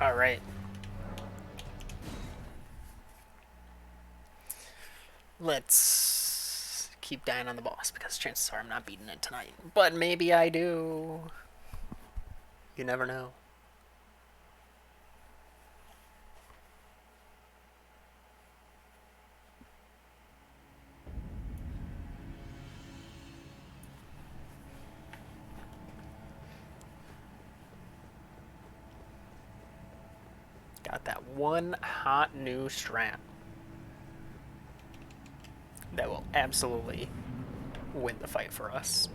All right. Let's keep dying on the boss because chances are I'm not beating it tonight. But maybe I do. You never know. Got that one hot new strat that will absolutely win the fight for us.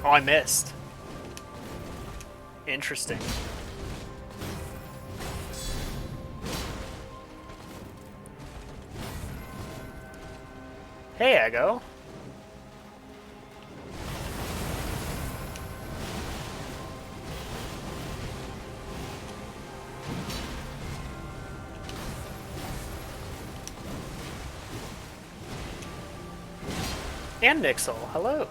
Oh, I missed. Interesting. Hey, I go. And Nixel, hello.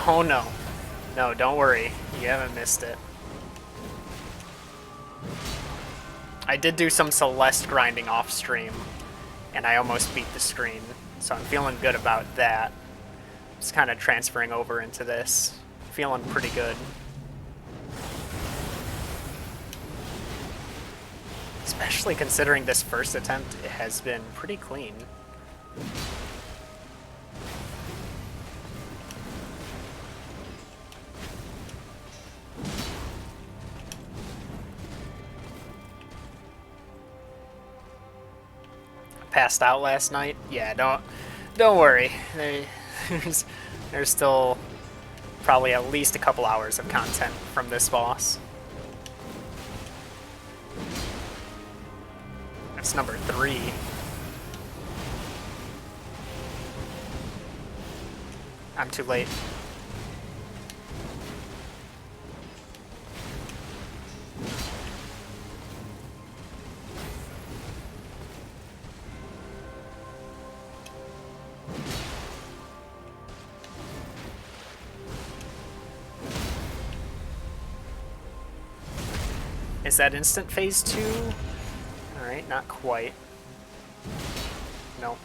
Oh no. No, don't worry. You haven't missed it. I did do some Celeste grinding off stream, and I almost beat the screen, so I'm feeling good about that. Just kind of transferring over into this. Feeling pretty good. Especially considering this first attempt has been pretty clean. Passed out last night. Yeah, don't worry. There's still probably at least a couple hours of content from this boss. That's number 3. I'm too late. Is that instant phase 2? Alright, not quite. Nope.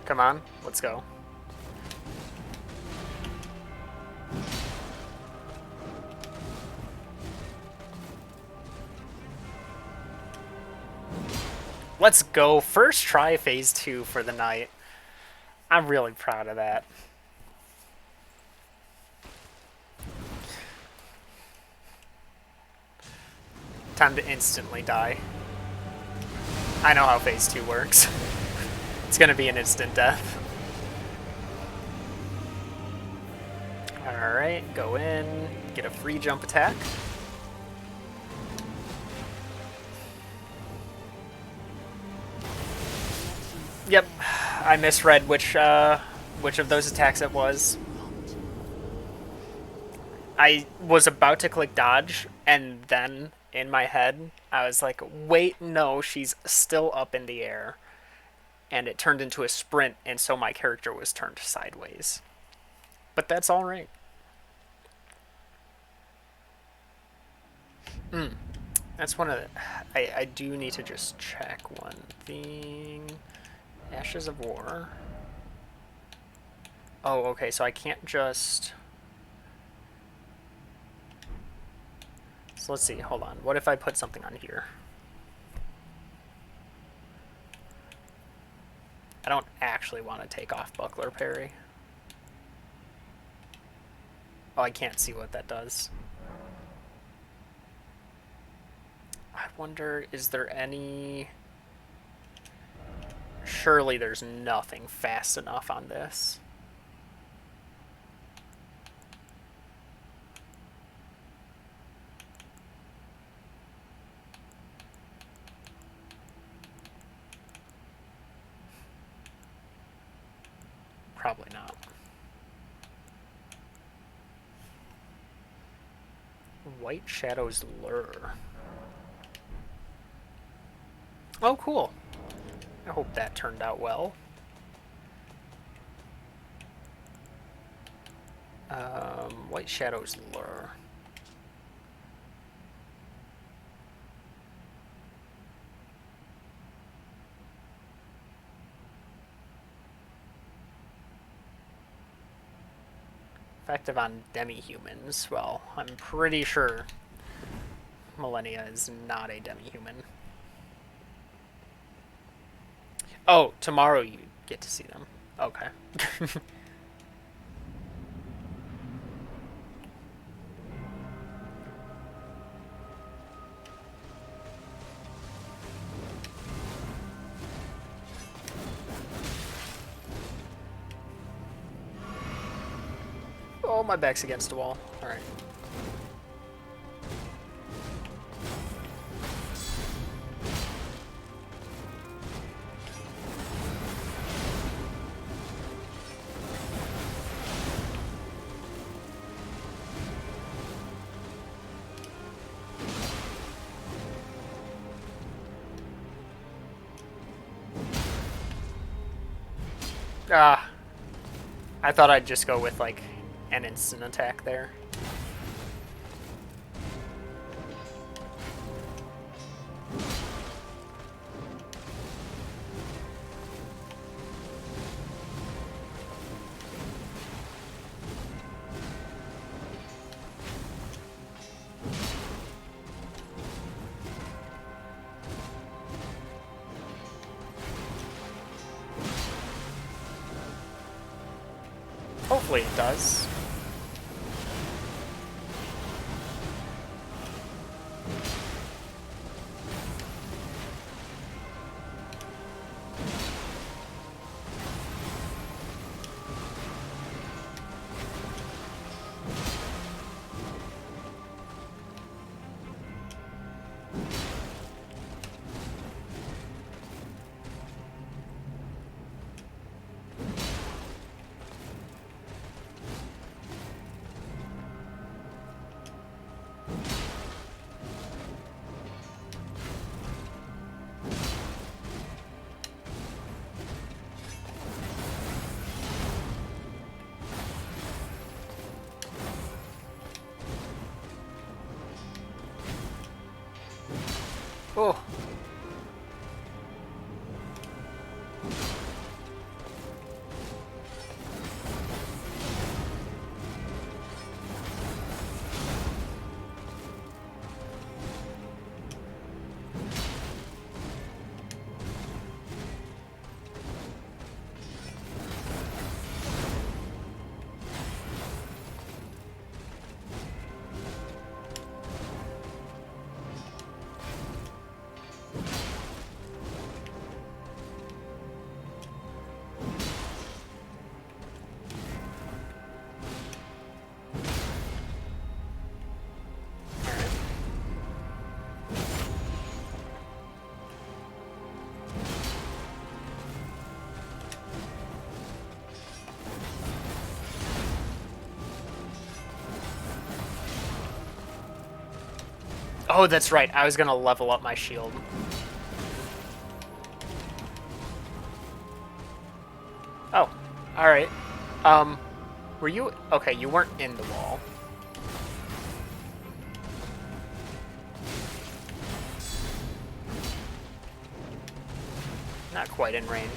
Come on, let's go. Let's go. First try phase 2 for the night. I'm really proud of that. Time to instantly die. I know how phase 2 works. It's gonna be an instant death. Alright, go in, get a free jump attack. Yep, I misread which of those attacks it was. I was about to click dodge, and then in my head, I was like, wait, no, she's still up in the air. And it turned into a sprint, and so my character was turned sideways. But that's alright. That's one of the... I do need to just check one thing. Ashes of War. Oh, okay, so I can't just... So let's see, hold on. What if I put something on here? I don't actually want to take off Buckler Parry. Oh, I can't see what that does. I wonder, is there any... Surely there's nothing fast enough on this. Probably not. White Shadow's Lure. Oh, cool. I hope that turned out well. White Shadow's Lure. Effective on demi-humans. Well, I'm pretty sure Millennia is not a demi-human. Oh, tomorrow you get to see them. Okay. Oh, my back's against the wall. Alright. Ah. I thought I'd just go with, like, an instant attack there. Hopefully it does. Oh. Oh, that's right. I was gonna level up my shield. Oh, alright. Were you... Okay, you weren't in the wall. Not quite in range.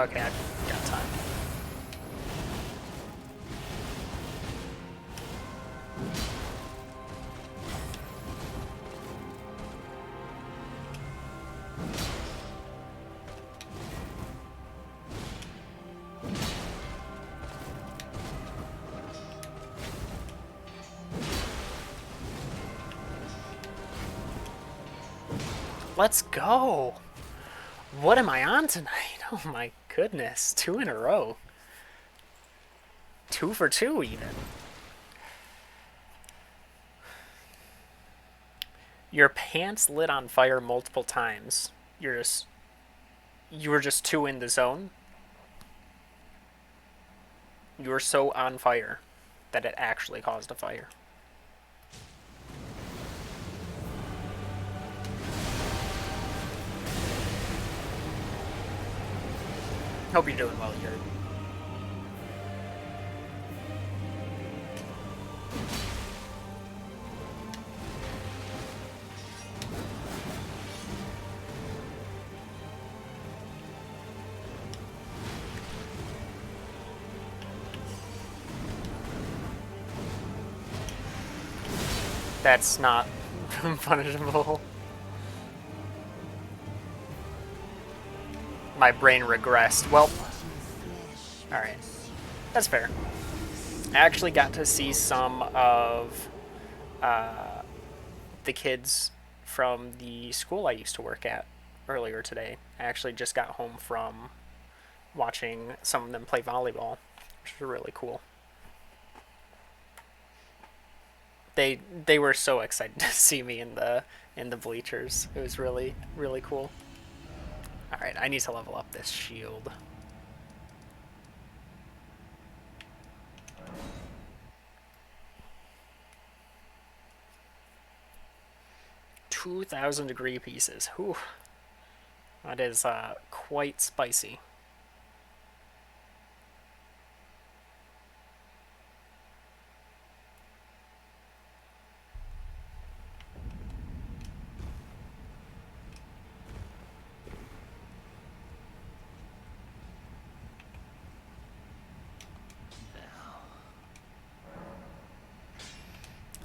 Okay, I got time. Let's go. What am I on tonight? Oh my goodness. 2 in a row. 2 for 2 even. Your pants lit on fire multiple times. You were just too in the zone. You were so on fire that it actually caused a fire. Hope you're doing well, Yurt. That's not punishable. My brain regressed. Well, alright. That's fair. I actually got to see some of the kids from the school I used to work at earlier today. I actually just got home from watching some of them play volleyball, which was really cool. They were so excited to see me in the bleachers. It was really cool. All right, I need to level up this shield. $2,000 pieces. Whew. That is quite spicy.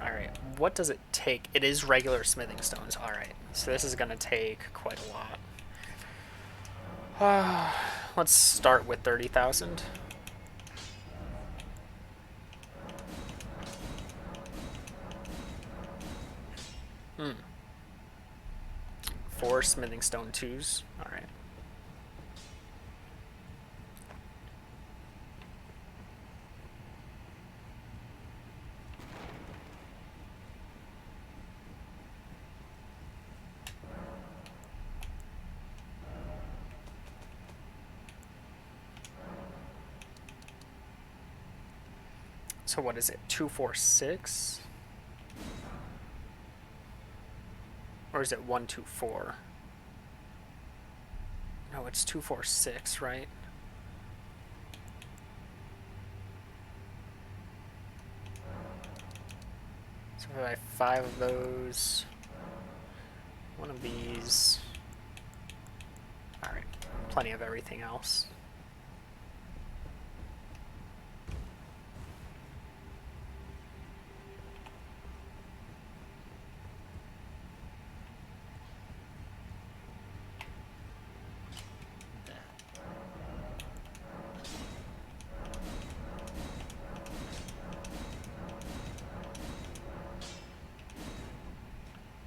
Alright, what does it take? It is regular smithing stones. Alright, so this is going to take quite a lot. Let's start with 30,000. Hmm. 4 smithing stone 2s. Alright. So what is it? 246? Or is it 124? No, it's 246, right? So if I have 5 of those, 1 of these. Alright, plenty of everything else.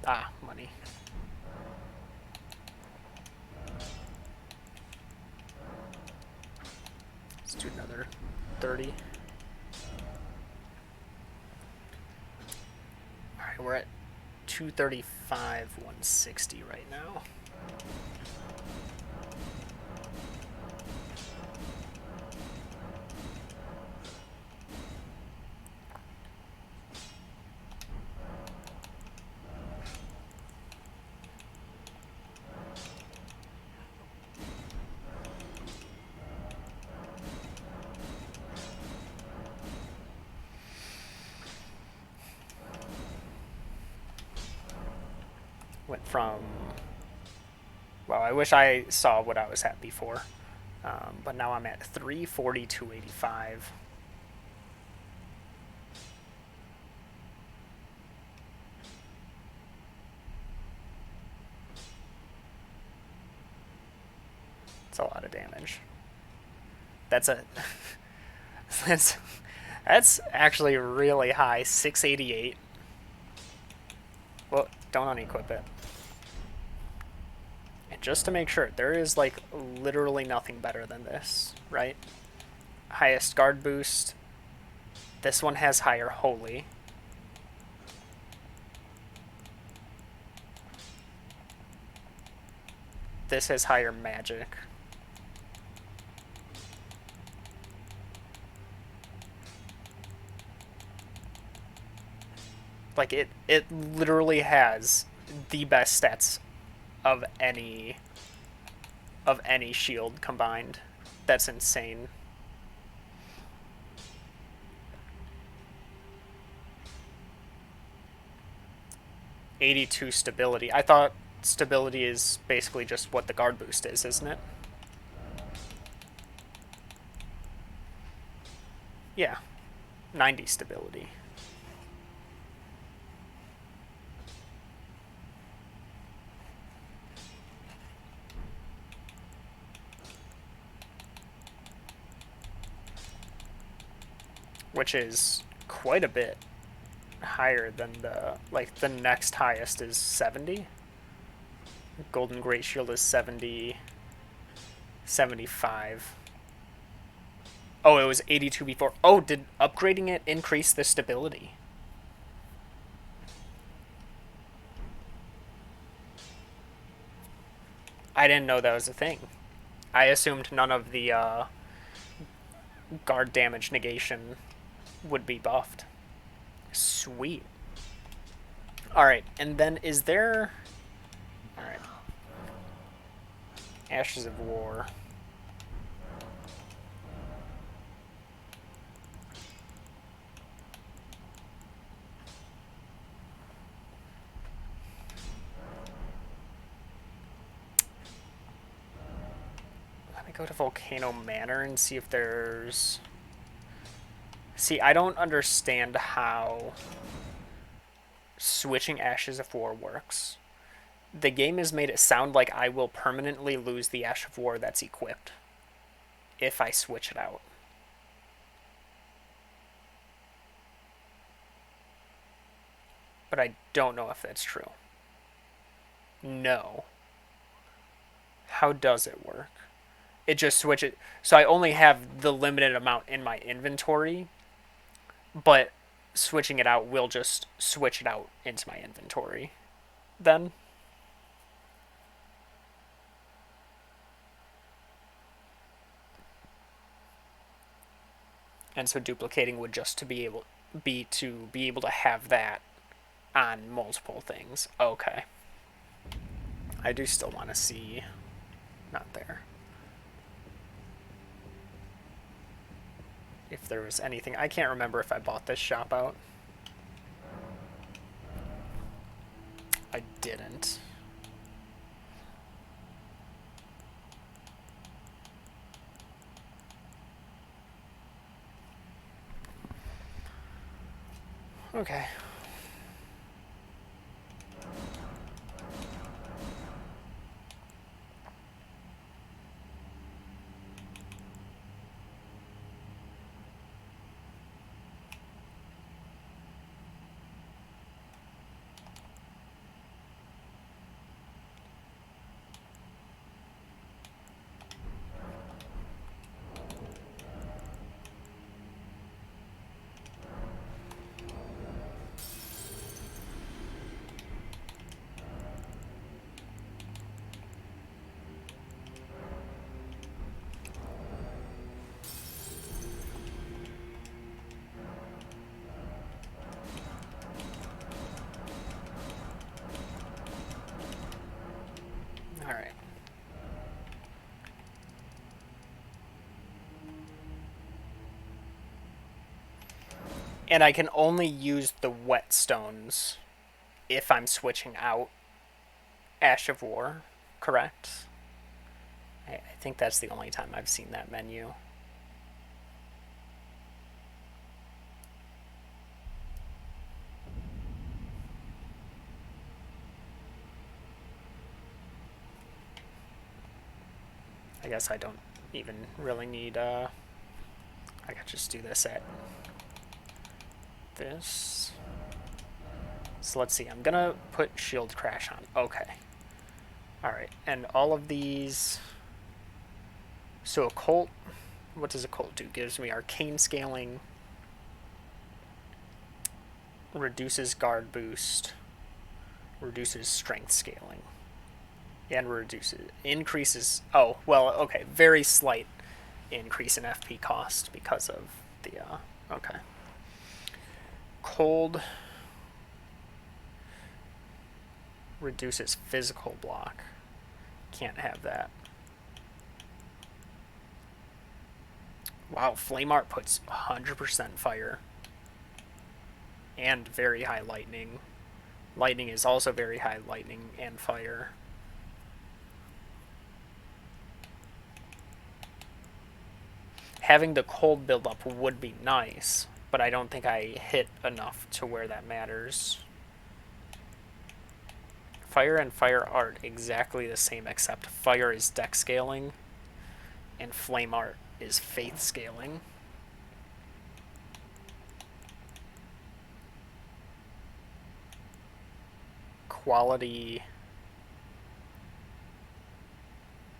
Ah, money. Let's do another 30. Alright, we're at 235, 160 right now. Went from... Well, I wish I saw what I was at before. But now I'm at 340, 285. It's a lot of damage. That's a that's that's actually really high. 688. Well, don't unequip it. And just to make sure, there is like literally nothing better than this, right? Highest guard boost. This one has higher holy. This has higher magic. Like it literally has the best stats of any shield combined. That's insane. '82 stability. I thought stability is basically just what the guard boost is, isn't it? Yeah, 90 stability. Which is quite a bit higher than the next highest is 70. Golden Great Shield is 70, 75. Oh, it was 82 before. Oh, did upgrading it increase the stability? I didn't know that was a thing. I assumed none of the guard damage negation would be buffed. Sweet. Alright, and then is there... Alright. Ashes of War. Let me go to Volcano Manor and see if there's... See, I don't understand how switching Ashes of War works. The game has made it sound like I will permanently lose the Ash of War that's equipped if I switch it out. But I don't know if that's true. No. How does it work? It just switches. So I only have the limited amount in my inventory, but switching it out will just switch it out into my inventory. Then. And so duplicating would just to be able to have that on multiple things. Okay. I do still want to see. Not there. If there was anything. I can't remember if I bought this shop out. I didn't. Okay. Alright. And I can only use the whetstones if I'm switching out Ash of War, correct? I think that's the only time I've seen that menu. I guess I don't even really need, I could just do this at this. So let's see, I'm gonna put shield crash on. Okay. Alright, and all of these... So a cult, what does a cult do? Gives me arcane scaling, reduces guard boost, reduces strength scaling, and increases, oh, well, okay, very slight increase in FP cost because of the, okay. Cold reduces physical block. Can't have that. Wow, Flame Art puts 100% fire and very high lightning. Lightning is also very high lightning and fire. Having the cold buildup would be nice, but I don't think I hit enough to where that matters. Fire and fire art exactly the same, except fire is deck scaling and flame art is faith scaling. Quality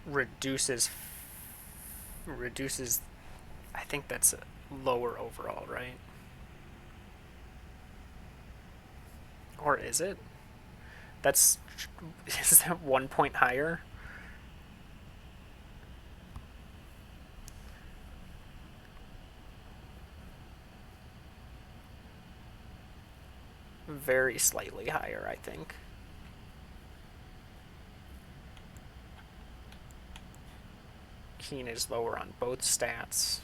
reduces, I think that's lower overall, right? Or is it? That's, is that 1 point higher? Very slightly higher, I think. Keen is lower on both stats.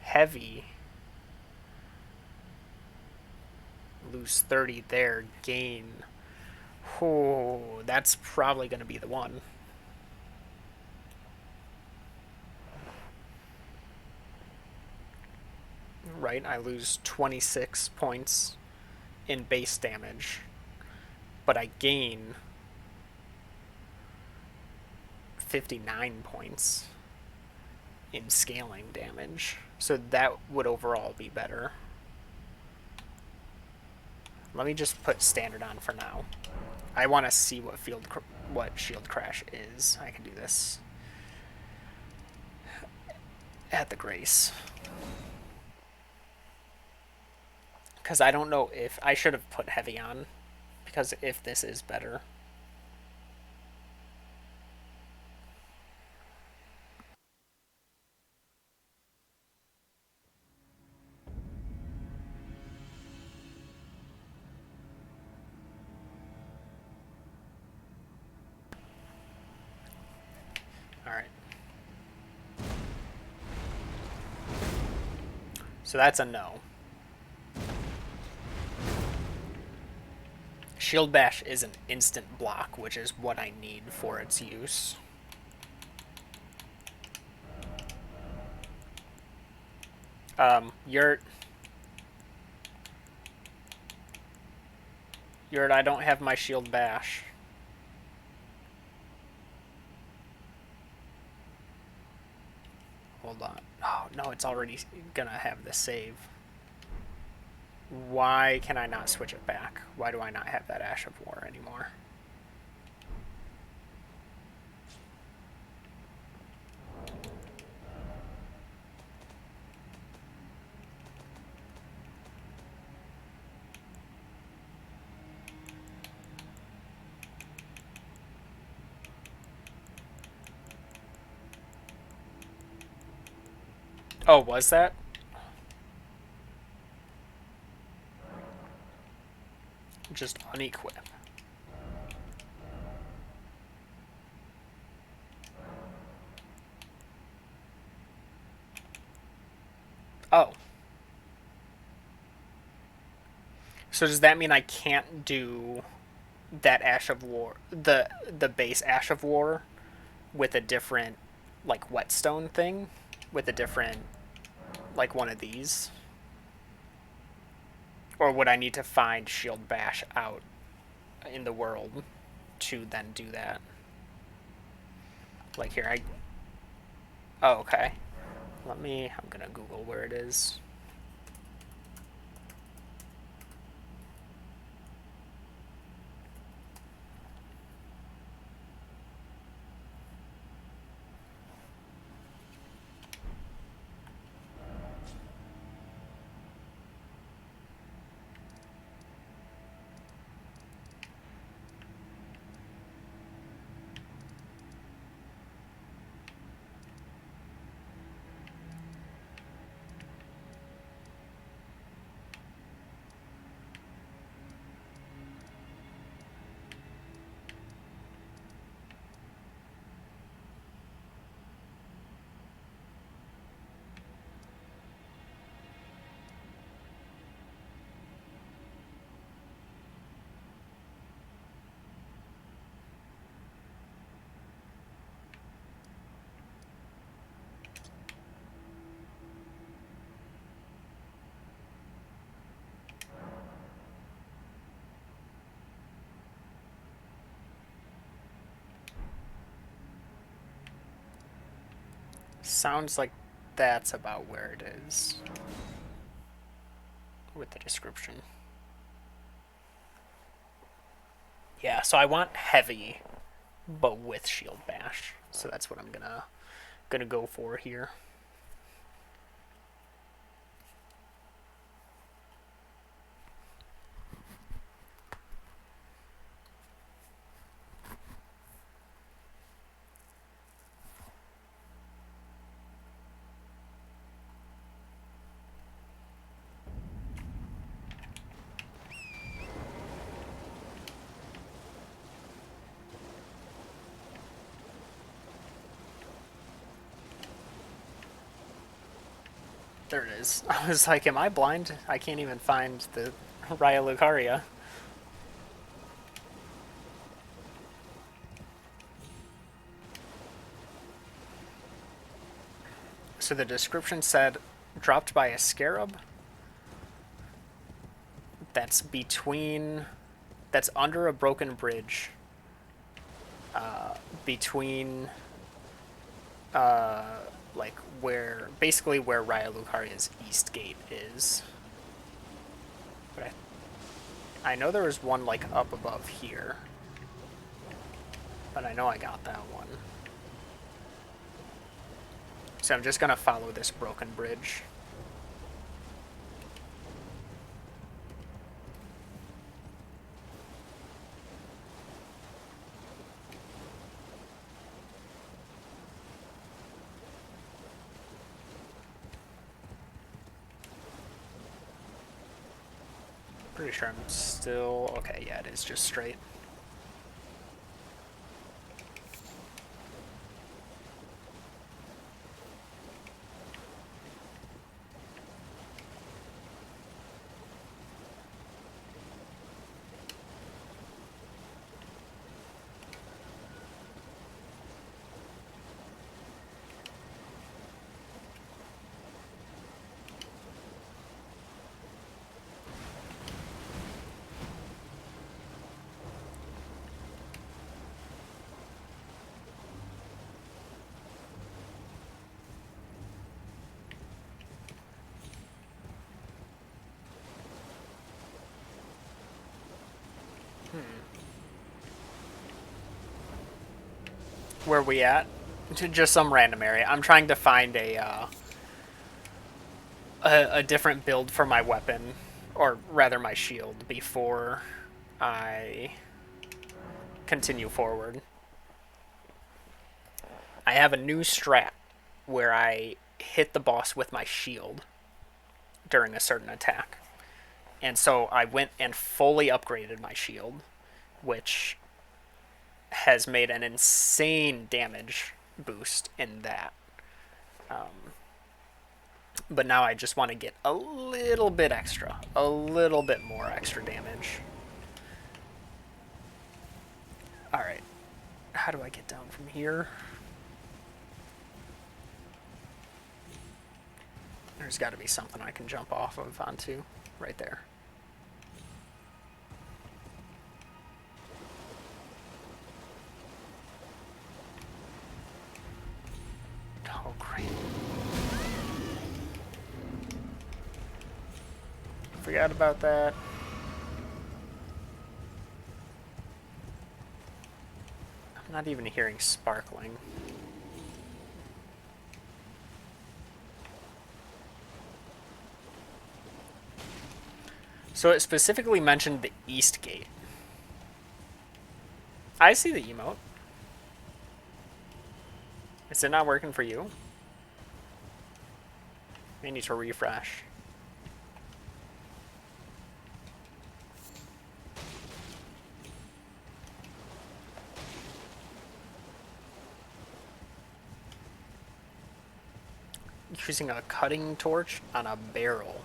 Heavy, lose 30 there, gain. Oh, that's probably going to be the one. Right, I lose 26 points in base damage, but I gain 59 points in scaling damage. So that would overall be better. Let me just put standard on for now. I want to see what shield crash is. I can do this at the grace. Because I don't know if I should have put heavy on, because if this is better. Alright. So that's a no. Shield Bash is an instant block, which is what I need for its use. Yurt, I don't have my Shield Bash. Hold on. Oh, no, it's already gonna have the save. Why can I not switch it back? Why do I not have that Ash of War anymore? Oh, was that? Just unequip. Oh. So does that mean I can't do that Ash of War, the base Ash of War, with a different like whetstone thing, with a different like one of these, or would I need to find Shield Bash out in the world to then do that? Like here, I. Oh, okay. Let me. I'm gonna Google where it is. Sounds like that's about where it is with the description. Yeah, so I want heavy, but with shield bash. So that's what I'm gonna go for here. There it is. I was like, am I blind? I can't even find the Raya Lucaria. So the description said, dropped by a scarab. That's between. That's under a broken bridge. Between. Like where. Basically where Raya Lucaria's east gate is. But I know there was one like up above here. But I know I got that one. So I'm just gonna follow this broken bridge. Pretty sure I'm still... Okay, yeah, it is just straight. Where are we at? Just some random area. I'm trying to find a different build for my weapon, or rather my shield, before I continue forward. I have a new strat where I hit the boss with my shield during a certain attack. And so I went and fully upgraded my shield, which has made an insane damage boost in that. But now I just want to get a little bit extra, a little bit more extra damage. Alright. How do I get down from here? There's got to be something I can jump off of onto. Right there. Oh, great. Forgot about that. I'm not even hearing sparkling. So it specifically mentioned the east gate. I see the emote. Is it not working for you? I need to refresh. Using a cutting torch on a barrel.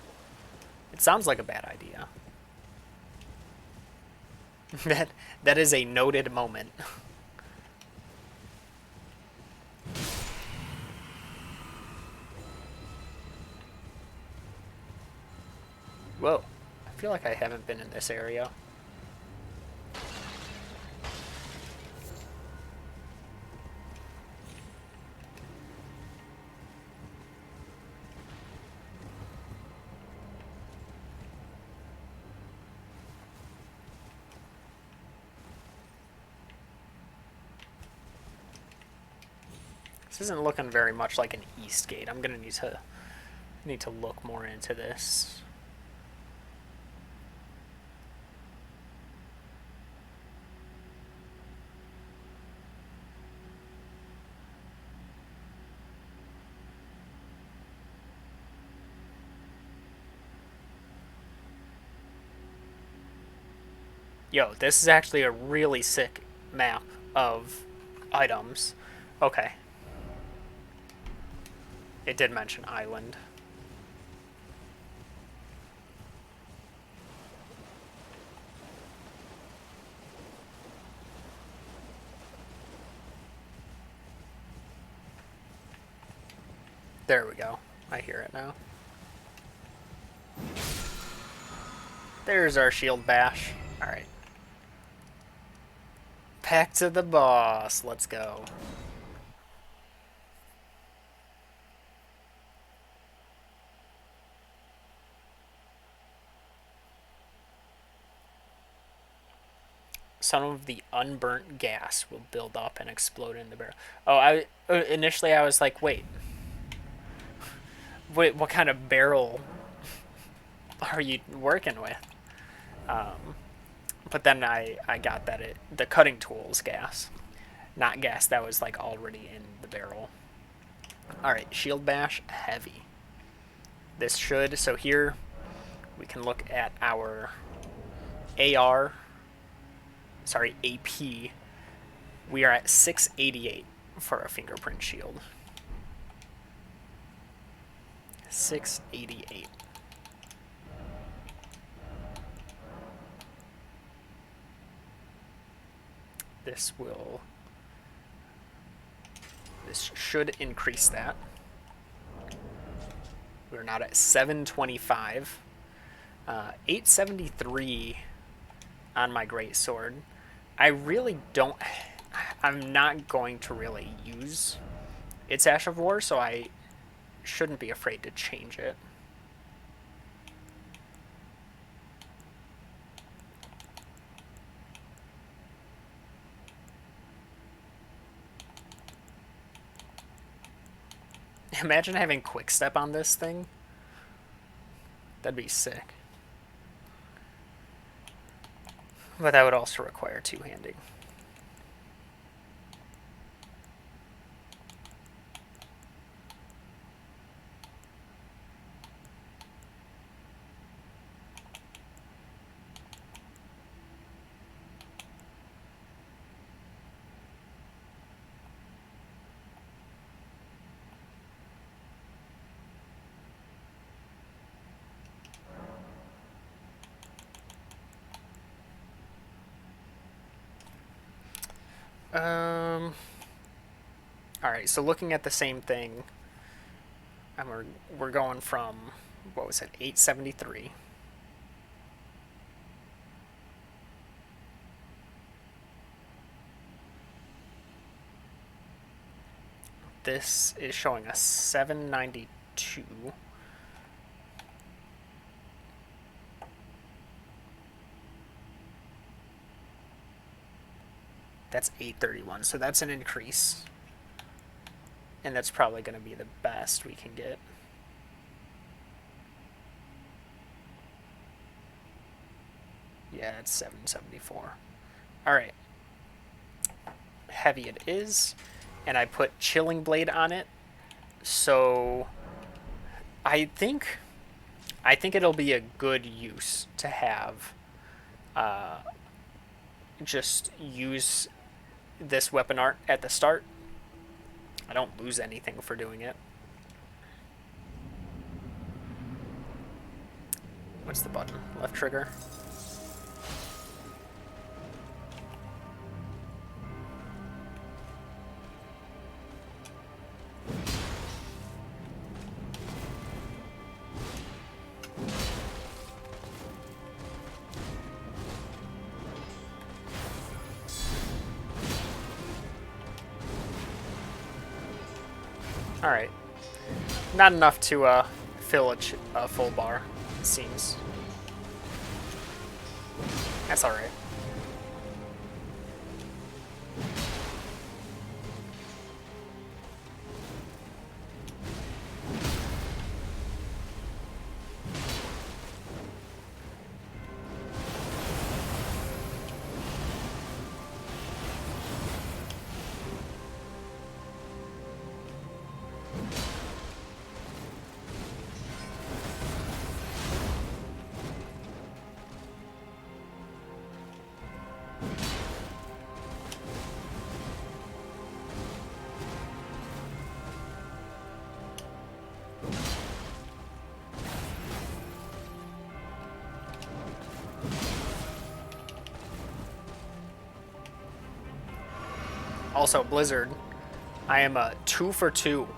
It sounds like a bad idea. that is a noted moment. Whoa. I feel like I haven't been in this area. This isn't looking very much like an east gate. I'm gonna need to look more into this. Yo, this is actually a really sick map of items. Okay. It did mention island. There we go. I hear it now. There's our shield bash. Alright. Back to the boss. Let's go. Some of the unburnt gas will build up and explode in the barrel. Oh, initially I was like, wait, what kind of barrel are you working with? But then I got that the cutting tool's gas, not gas that was like already in the barrel. All right, shield bash heavy. This should, so here we can look at our AR, sorry, AP. We are at 688 for a fingerprint shield. 688. This should increase that. We're now at 725. 873 on my greatsword. I'm not going to really use its Ash of War, so I shouldn't be afraid to change it. Imagine having quick step on this thing. That'd be sick. But that would also require two-handing. Um. All right. So looking at the same thing, and we're going from what was it, 873. This is showing us 792. That's 831. So that's an increase. And that's probably going to be the best we can get. Yeah, it's 774. All right. Heavy it is. And I put Chilling Blade on it. So I think it'll be a good use to have just use this weapon art at the start. I don't lose anything for doing it. What's the button? Left trigger. Alright. Not enough to fill a full bar, it seems. That's alright. Also, Blizzard, I am a 2 for 2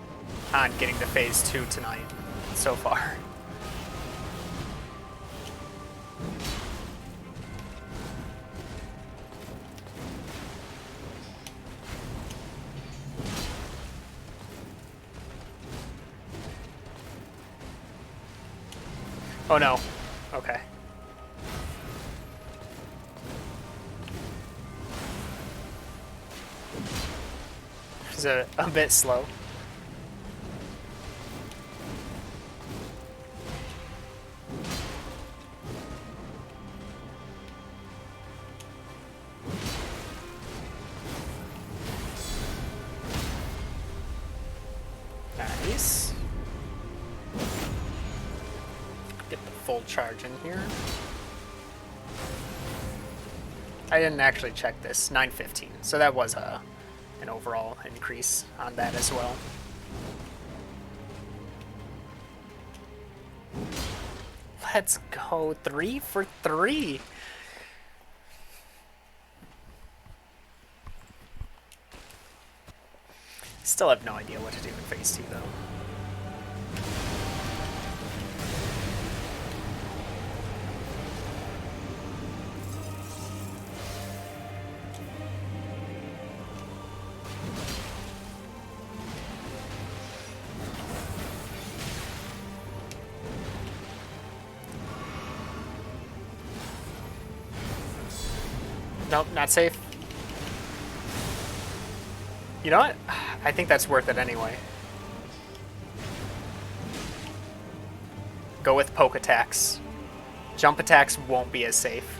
on getting to phase 2 tonight so far. Oh no. Okay. It's a bit slow. Nice. Get the full charge in here. I didn't actually check this. 915. So that was an overall increase on that as well. Let's go. 3 for 3. Still have no idea what to do in phase 2 though. Nope, not safe. You know what? I think that's worth it anyway. Go with poke attacks. Jump attacks won't be as safe.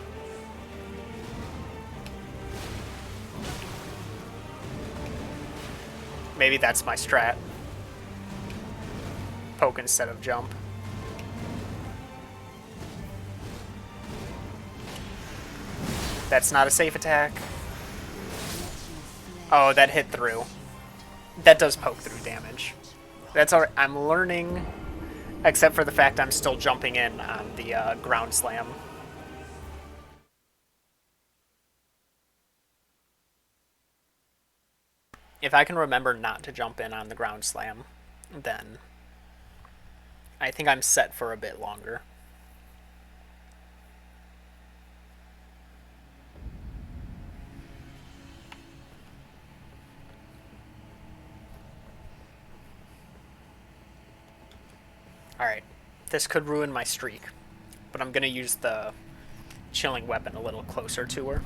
Maybe that's my strat. Poke instead of jump. That's not a safe attack. Oh, that hit through. That does poke through damage. That's alright. I'm learning, except for the fact I'm still jumping in on the ground slam. If I can remember not to jump in on the ground slam, then I think I'm set for a bit longer. Alright, this could ruin my streak, but I'm going to use the chilling weapon a little closer to her.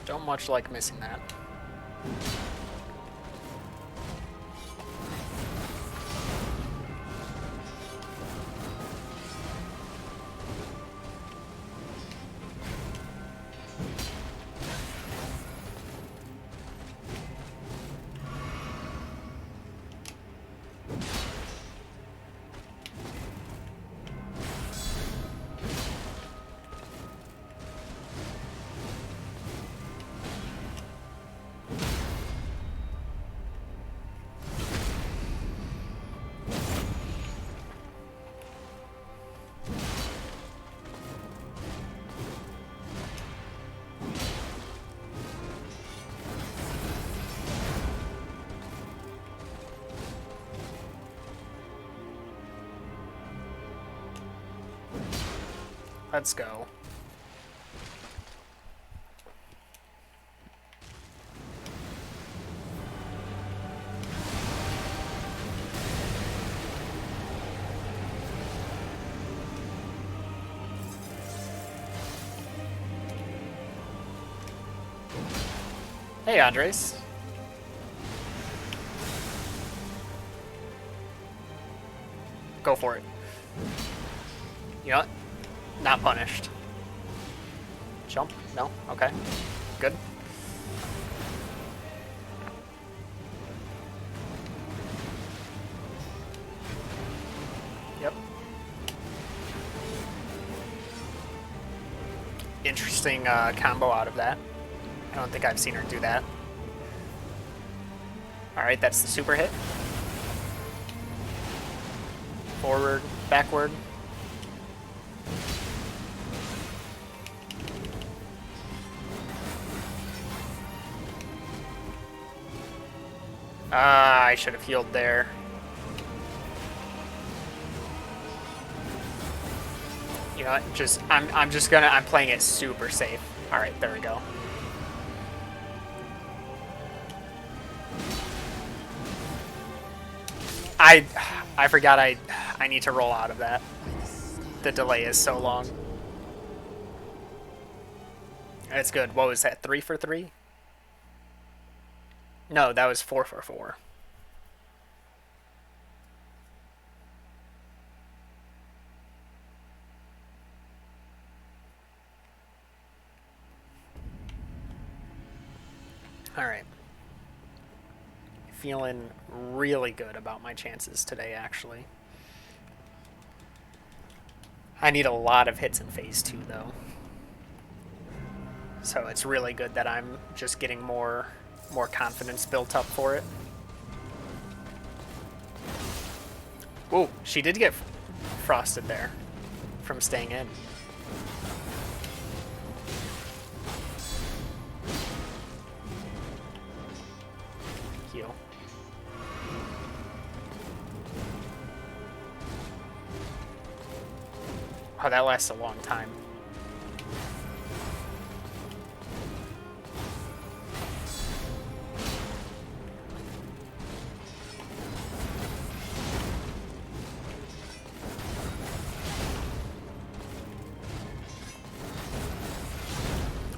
Don't much like missing that. Let's go. Hey, Andres. Go for it. You know what? Not punished. Jump? No? Okay. Good. Yep. Interesting combo out of that. I don't think I've seen her do that. Alright, that's the super hit. Forward, backward. I should have healed there. You know what? I'm playing it super safe. Alright, there we go. I forgot I need to roll out of that. The delay is so long. That's good. What was that? 3 for 3? No, that was 4 for 4. Alright. Feeling really good about my chances today, actually. I need a lot of hits in phase 2, though. So it's really good that I'm just getting more confidence built up for it. Whoa, she did get frosted there from staying in. Oh, that lasts a long time.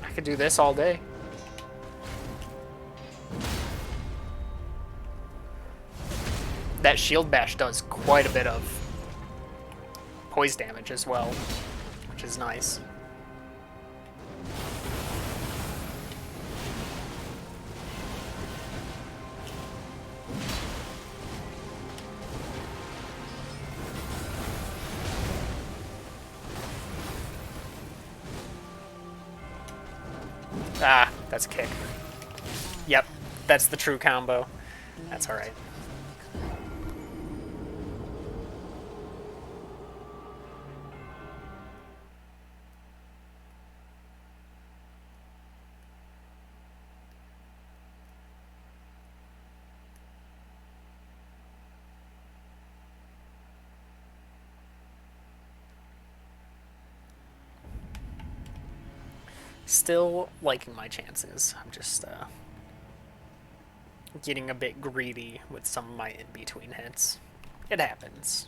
I could do this all day. That shield bash does quite a bit of poise damage as well, which is nice. Ah, that's a kick. Yep, that's the true combo. That's alright. Still liking my chances. I'm just getting a bit greedy with some of my in-between hits. It happens.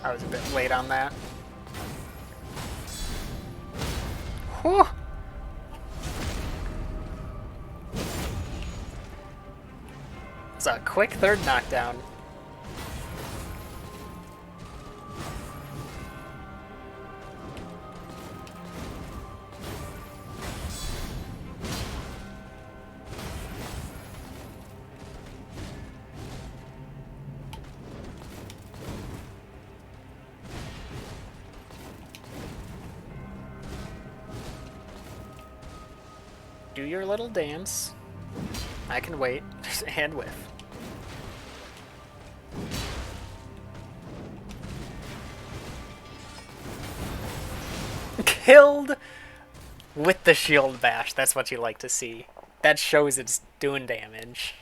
I was a bit late on that. Whew! It's a quick third knockdown. Do your little dance. I can wait. And whiff. Killed with the shield bash. That's what you like to see. That shows it's doing damage.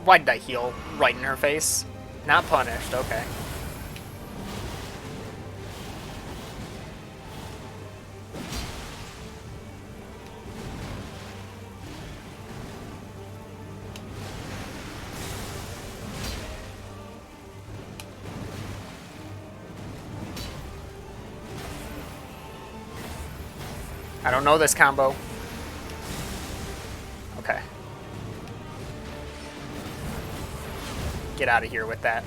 Why did I heal right in her face? Not punished, okay. I don't know this combo. Okay. Get out of here with that.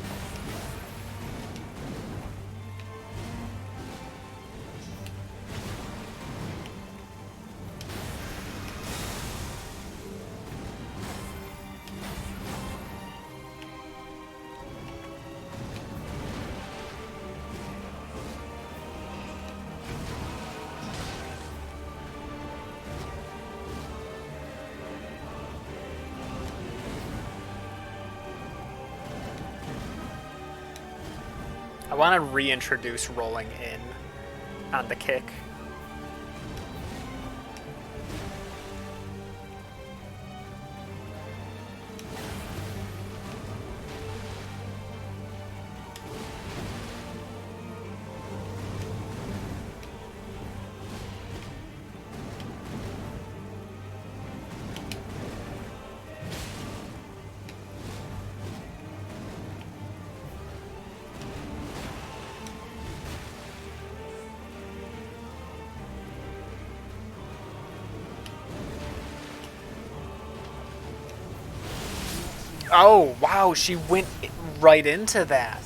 I want to reintroduce rolling in on the kick. Oh, wow, she went right into that.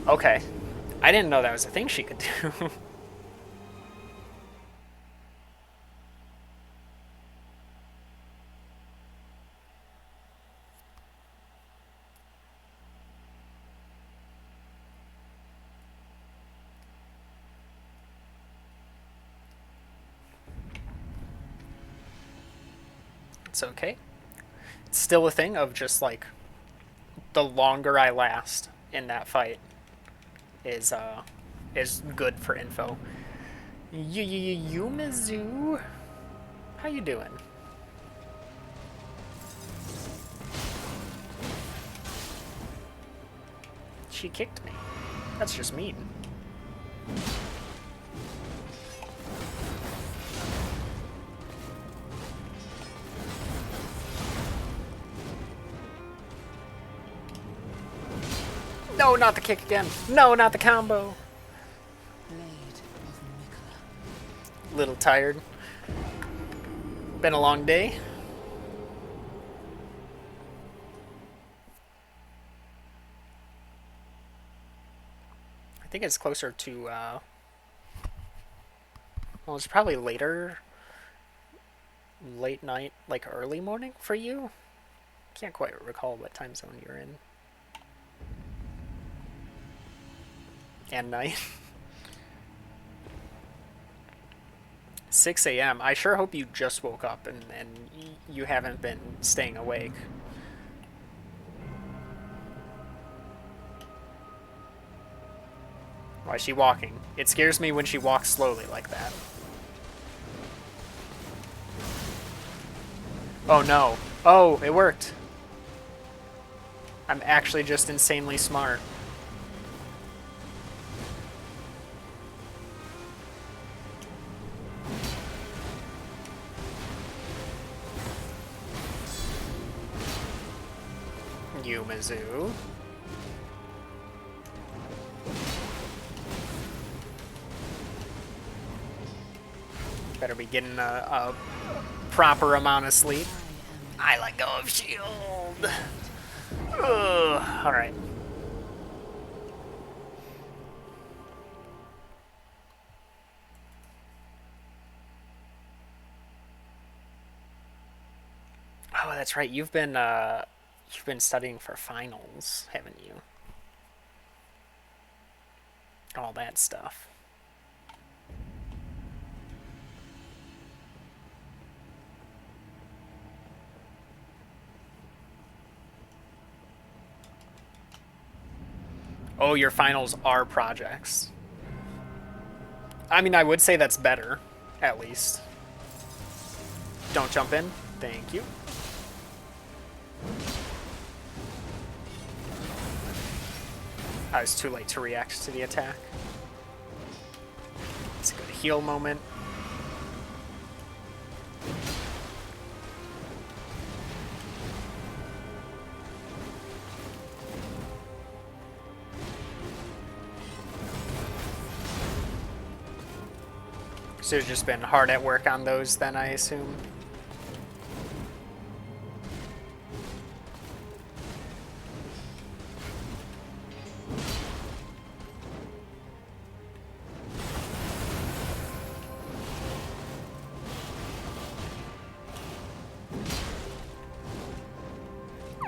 Okay. I didn't know that was a thing she could do. It's okay. It's still a thing of just like the longer I last in that fight is good for info. Yumizu, how you doing? She kicked me. That's just mean. No, not the kick again. No, not the combo. Little tired. Been a long day. I think it's closer to, well, it's probably later, late night, like early morning for you. Can't quite recall what time zone you're in. And night. 6 a.m. I sure hope you just woke up and you haven't been staying awake. Why is she walking? It scares me when she walks slowly like that. Oh no. Oh, it worked. I'm actually just insanely smart. Yumizu. Better be getting a proper amount of sleep. I let go of shield. Alright. Oh, that's right. You've been studying for finals, haven't you? All that stuff. Oh, your finals are projects. I mean, I would say that's better, at least. Don't jump in. Thank you. I was too late to react to the attack. It's a good heal moment. So you've just been hard at work on those then, I assume?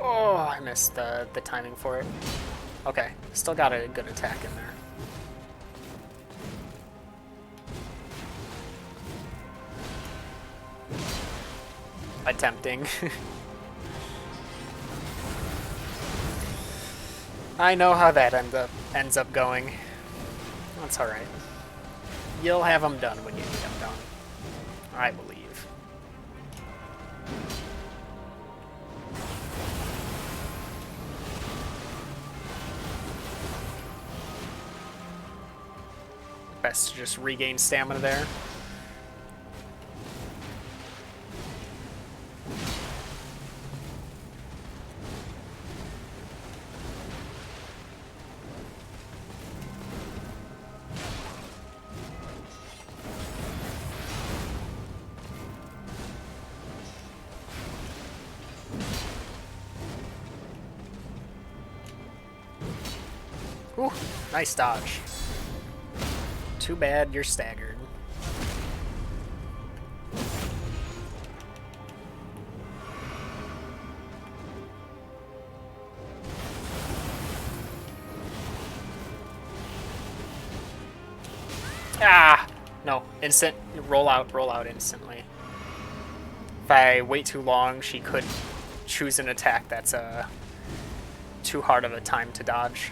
Oh, I missed the timing for it. Okay, still got a good attack in there. Attempting. I know how that ends up going. That's alright. You'll have them done when you need them done. I believe. Best to just regain stamina there. Ooh, nice dodge. Too bad you're staggered. Ah! No, instant. Roll out instantly. If I wait too long, she could choose an attack that's too hard of a time to dodge.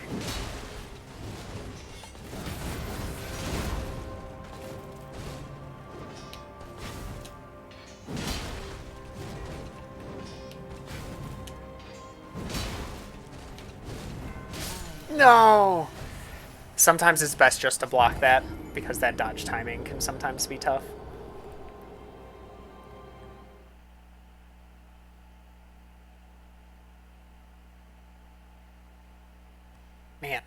No! Sometimes it's best just to block that, because that dodge timing can sometimes be tough. Man.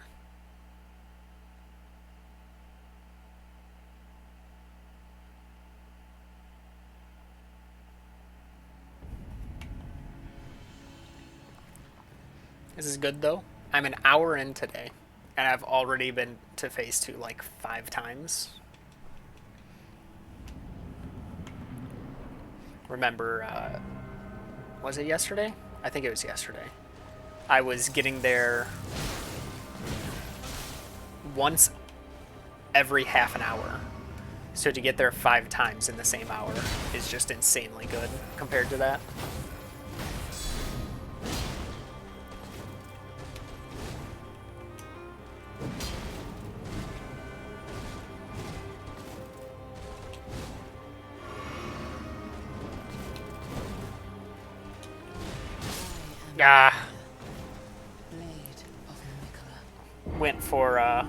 This is good, though. I'm an hour in today, and I've already been to phase 2 like 5 times. Remember, was it yesterday? I think it was yesterday. I was getting there once every half an hour. So to get there 5 times in the same hour is just insanely good compared to that. Ah. Went for a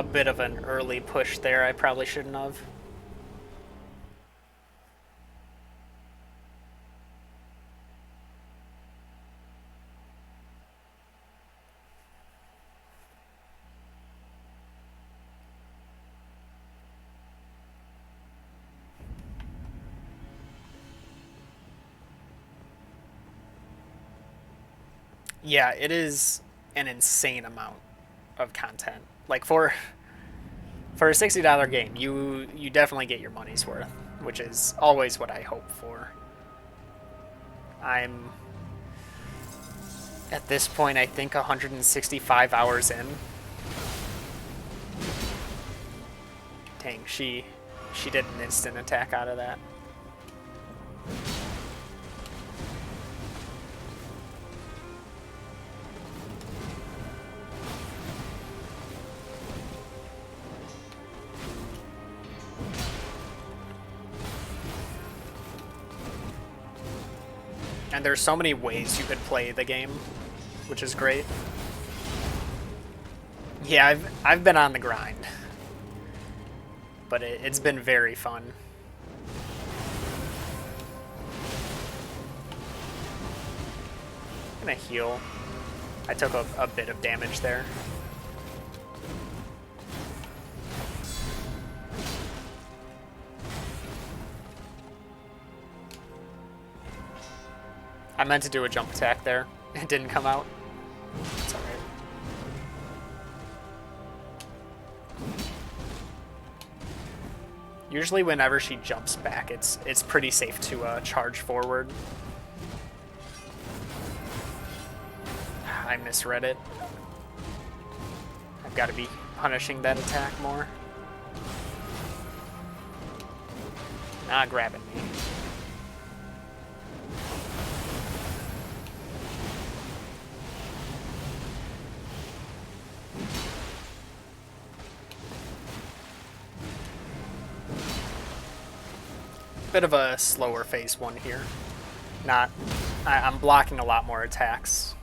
bit of an early push there. I probably shouldn't have. Yeah, it is an insane amount of content. Like for a $60 game, you definitely get your money's worth, which is always what I hope for. I'm at this point, I think 165 hours in. Dang, she did an instant attack out of that. And there's so many ways you could play the game, which is great. Yeah, I've been on the grind, but it's been very fun. I'm gonna heal. I took a bit of damage there. I meant to do a jump attack there. It didn't come out. It's alright. Usually whenever she jumps back, it's pretty safe to charge forward. I misread it. I've got to be punishing that attack more. Not grabbing me. Bit of a slower phase 1 here. Not... I'm blocking a lot more attacks.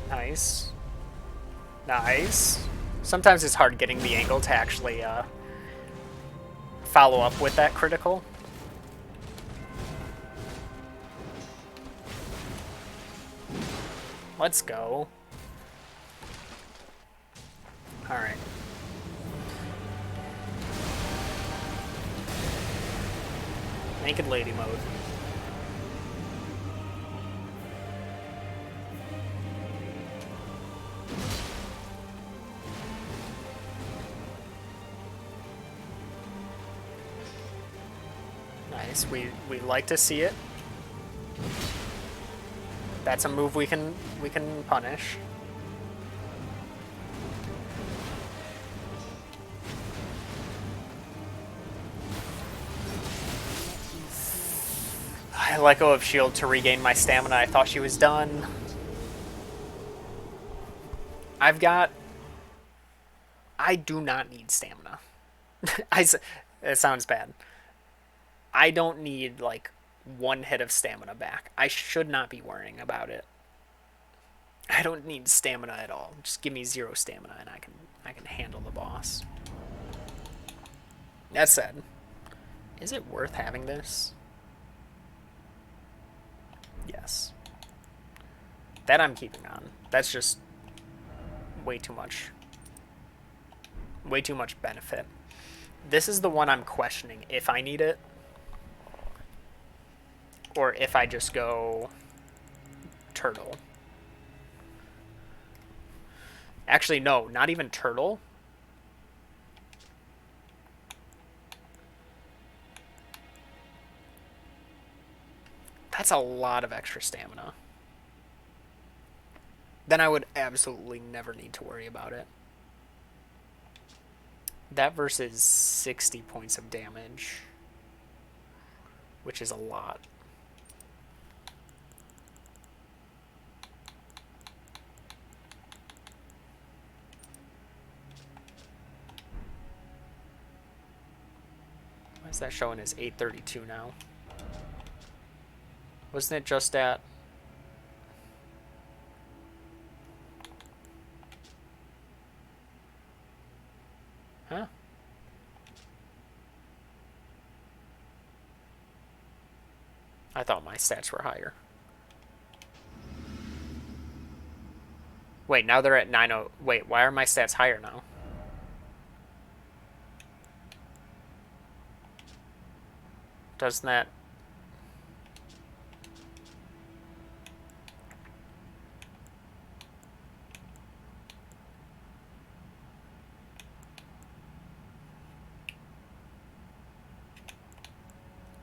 Nice. Nice. Sometimes it's hard getting the angle to actually follow up with that critical. Let's go. Alright. Naked lady mode. Nice. We like to see it. That's a move we can punish. I let go of shield to regain my stamina. I thought she was done. I do not need stamina. It sounds bad. I don't need like one hit of stamina back. I should not be worrying about it. I don't need stamina at all. Just give me 0 stamina and I can handle the boss. That said, is it worth having this? Yes. That I'm keeping on. That's just way too much. Way too much benefit. This is the one I'm questioning if I need it. Or if I just go turtle. Actually, no, not even turtle. That's a lot of extra stamina. Then I would absolutely never need to worry about it. That versus 60 points of damage, which is a lot. Why is that showing as 832 now? Wasn't it just at... Huh? I thought my stats were higher. Wait, now they're at 90... Wait, why are my stats higher now? Doesn't that...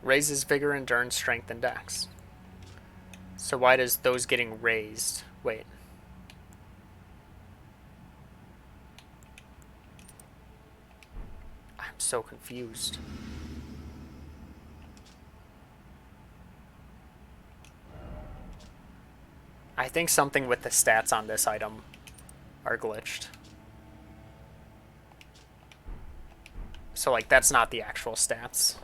Raises vigor, endurance, strength, and dex. So why does those getting raised... Wait. I'm so confused. I think something with the stats on this item are glitched. So, like, that's not the actual stats.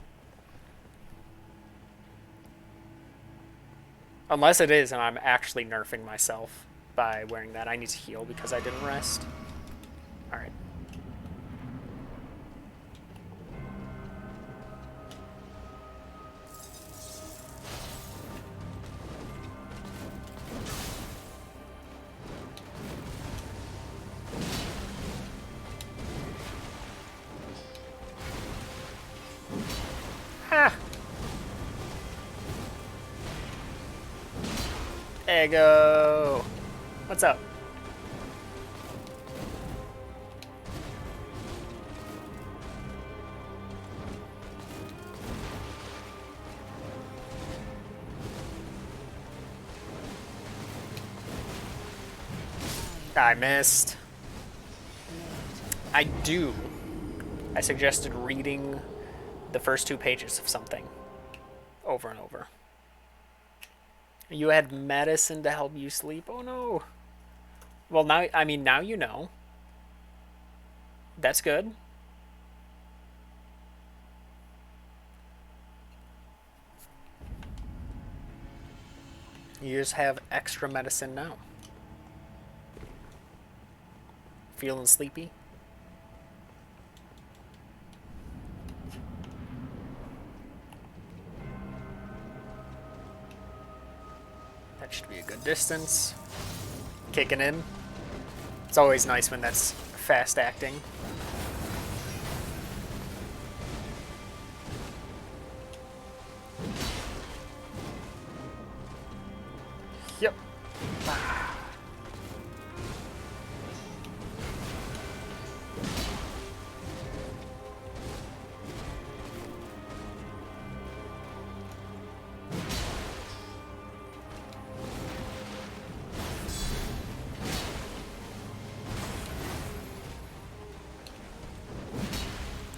Unless it is, and I'm actually nerfing myself by wearing that. I need to heal because I didn't rest. Alright. Ha! Ego! What's up? I missed. I suggested reading the first 2 pages of something over and over. You had medicine to help you sleep? Oh no. Well, now, I mean, now you know. That's good. You just have extra medicine now. Feeling sleepy? That should be a good distance. Kicking in. It's always nice when that's fast acting. Yep.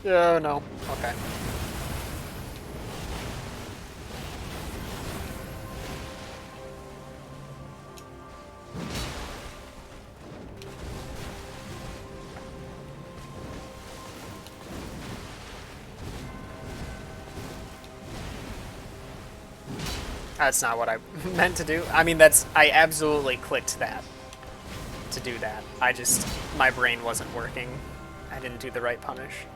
Oh no. Okay. That's not what I meant to do. I mean, I absolutely clicked that to do that. My brain wasn't working. I didn't do the right punish.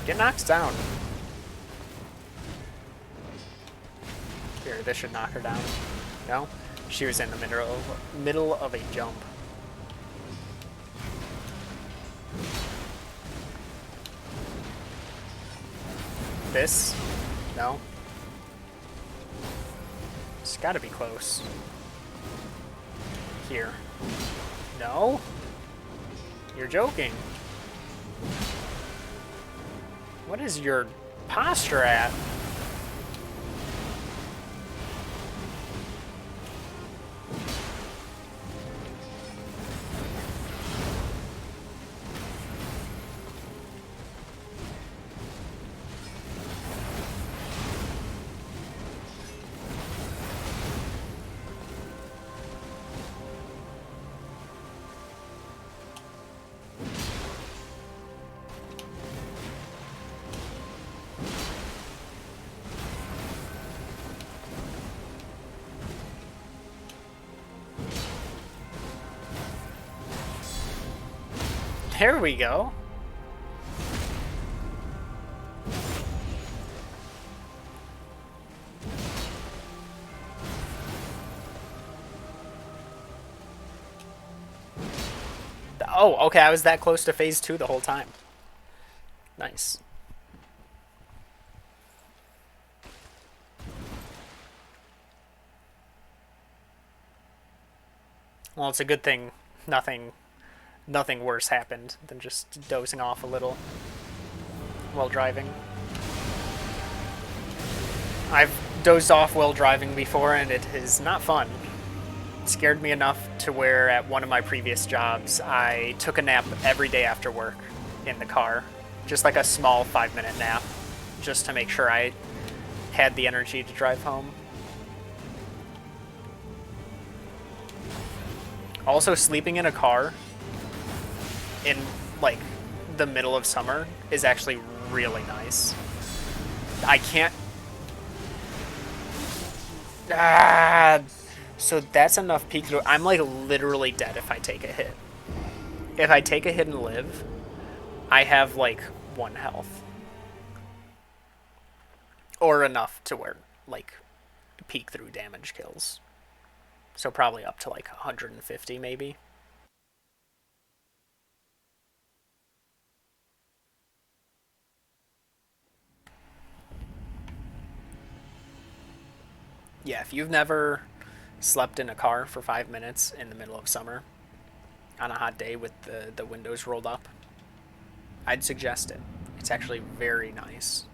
Get knocked down. Here, this should knock her down. No? She was in the middle of a jump. This? No? It's gotta be close. Here. No? You're joking. What is your posture at? There we go. Oh, okay, I was that close to phase 2 the whole time. Nice. Well, it's a good thing nothing worse happened than just dozing off a little while driving. I've dozed off while driving before, and it is not fun. It scared me enough to where at one of my previous jobs, I took a nap every day after work in the car. Just like a small 5-minute nap, just to make sure I had the energy to drive home. Also, sleeping in a car in like the middle of summer is actually really nice. I can't. So that's enough peak. I'm like literally dead if I take a hit. If I take a hit and live, I have like 1 health. Or enough to where, like, peek through damage kills. So probably up to like 150 maybe. Yeah, if you've never slept in a car for 5 minutes in the middle of summer on a hot day with the windows rolled up, I'd suggest it. It's actually very nice.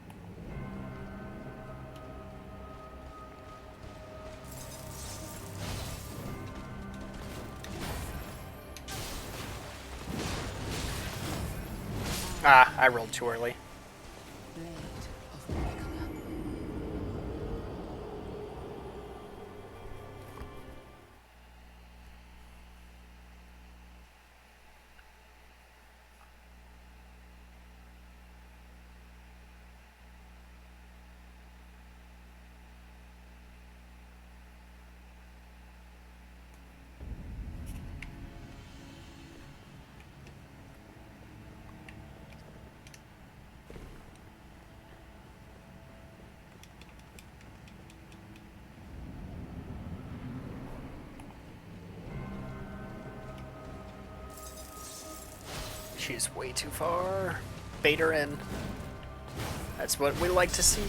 Ah, I rolled too early. She's way too far. Bait her in. That's what we like to see.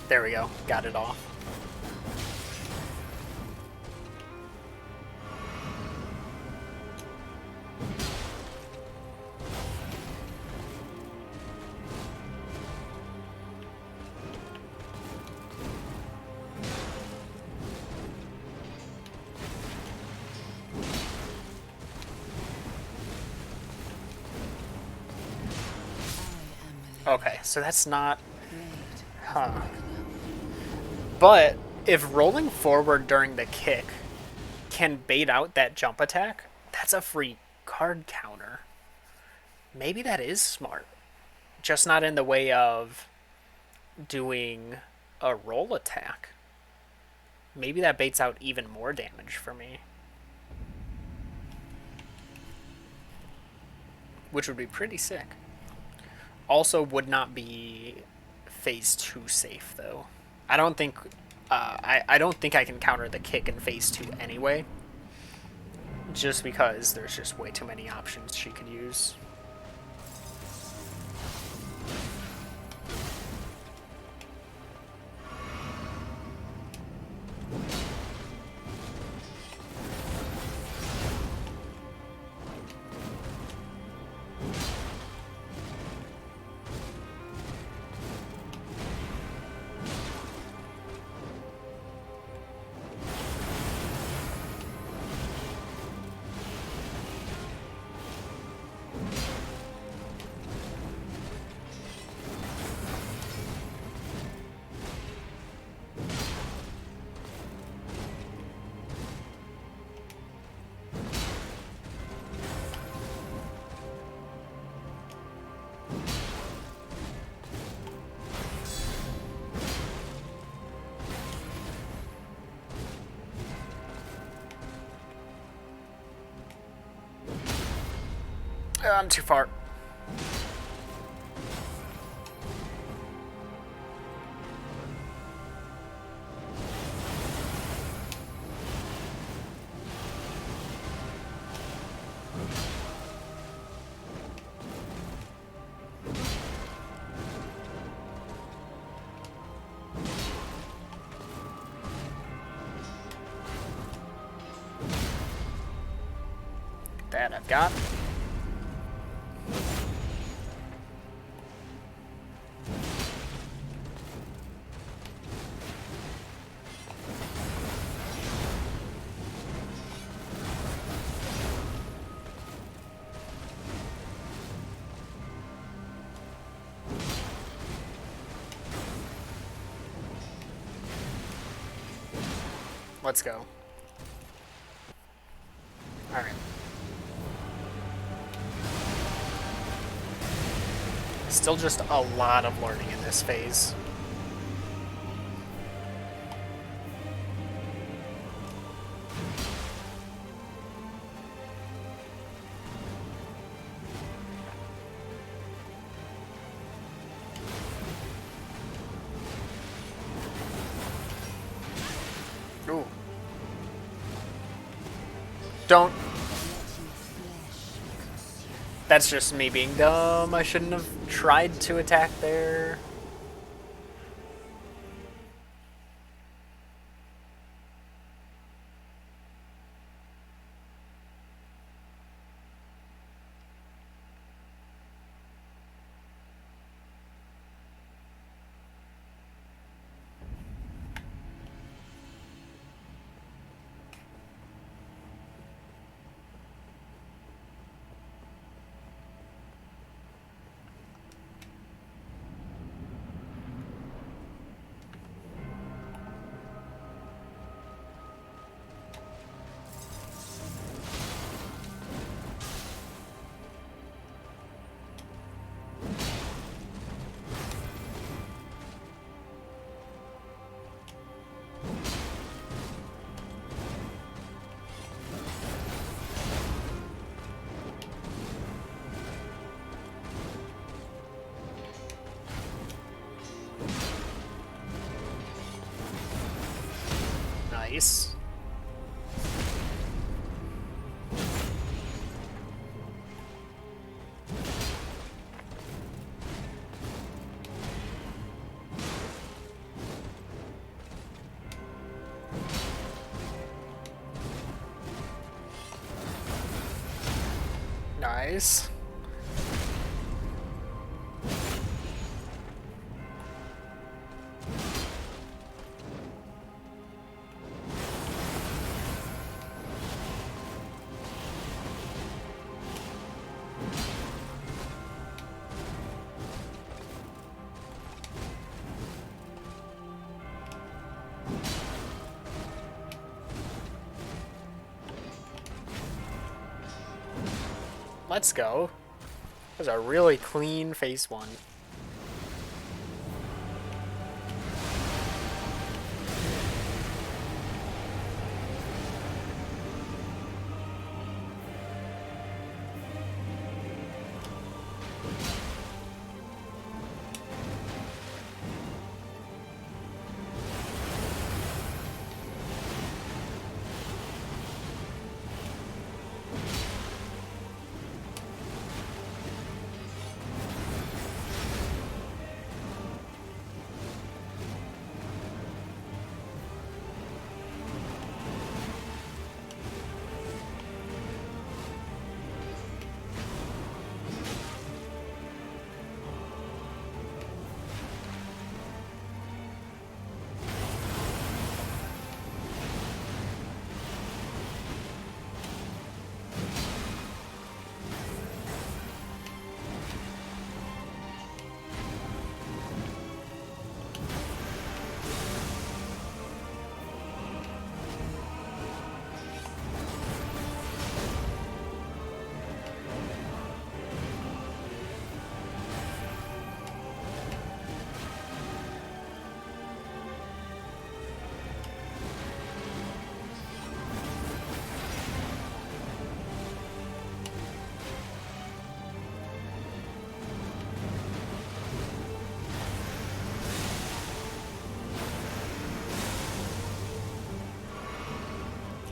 There we go. Got it off. Okay, so that's not... Huh. But if rolling forward during the kick can bait out that jump attack, that's a free card counter. Maybe that is smart. Just not in the way of doing a roll attack. Maybe that baits out even more damage for me. Which would be pretty sick. Also would not be phase 2 safe though. I don't think I don't think I can counter the kick in phase 2 anyway. Just because there's just way too many options she could use. I'm too far. That I've got. Let's go. All right. Still just a lot of learning in this phase. Don't. That's just me being dumb. I shouldn't have tried to attack there. Nice. Nice. Let's go. That was a really clean phase one.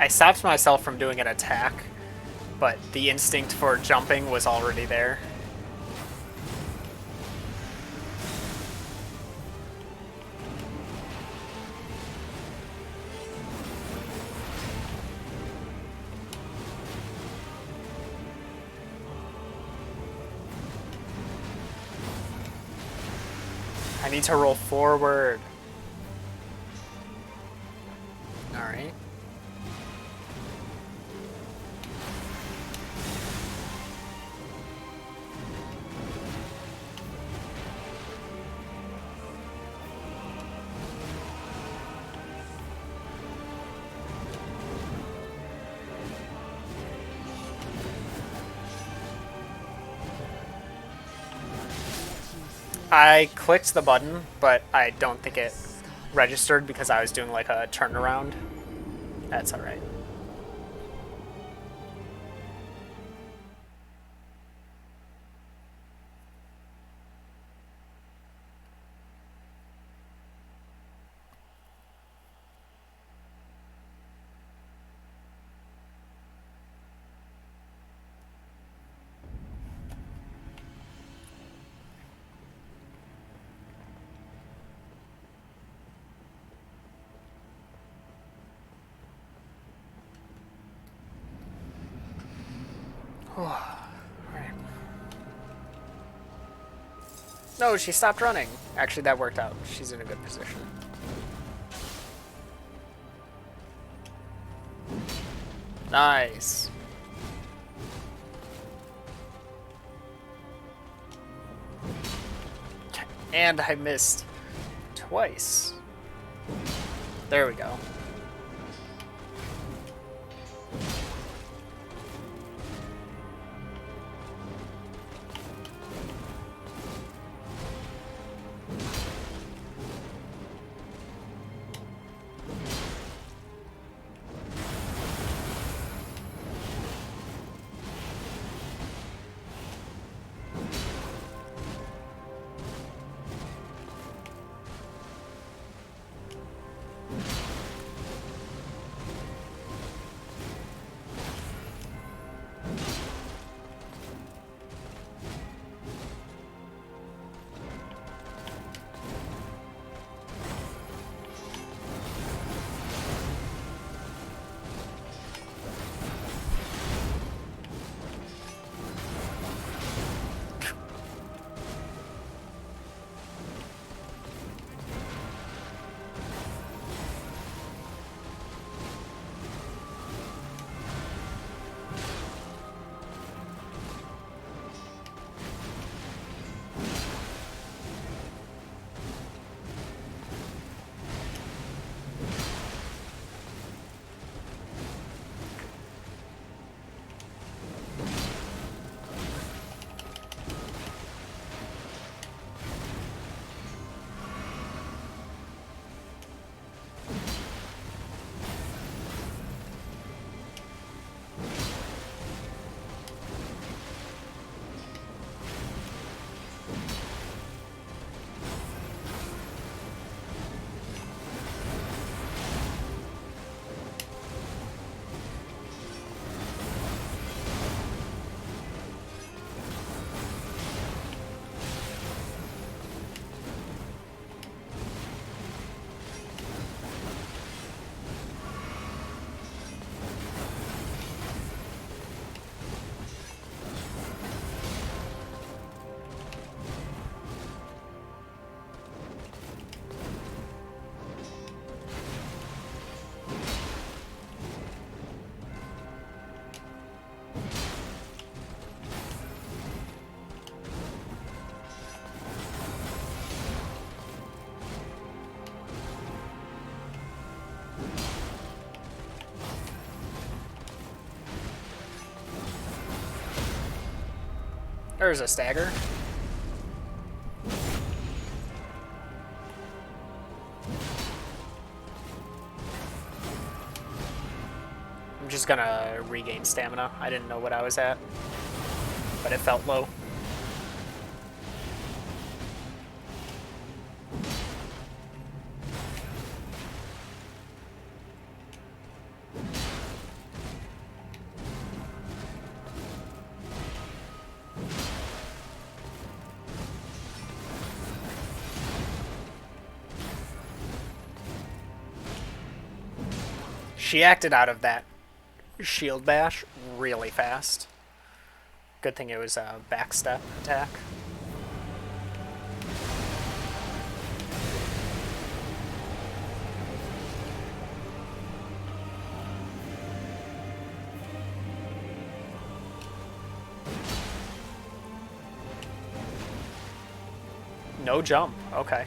I stopped myself from doing an attack, but the instinct for jumping was already there. I need to roll forward. Alright. I clicked the button, but I don't think it registered because I was doing like a turnaround. That's alright. Alright. No, she stopped running. Actually, that worked out. She's in a good position. Nice. And I missed twice. There we go. There's a stagger. I'm just gonna regain stamina. I didn't know what I was at, but it felt low. She acted out of that shield bash really fast. Good thing it was a backstep attack. No jump. Okay.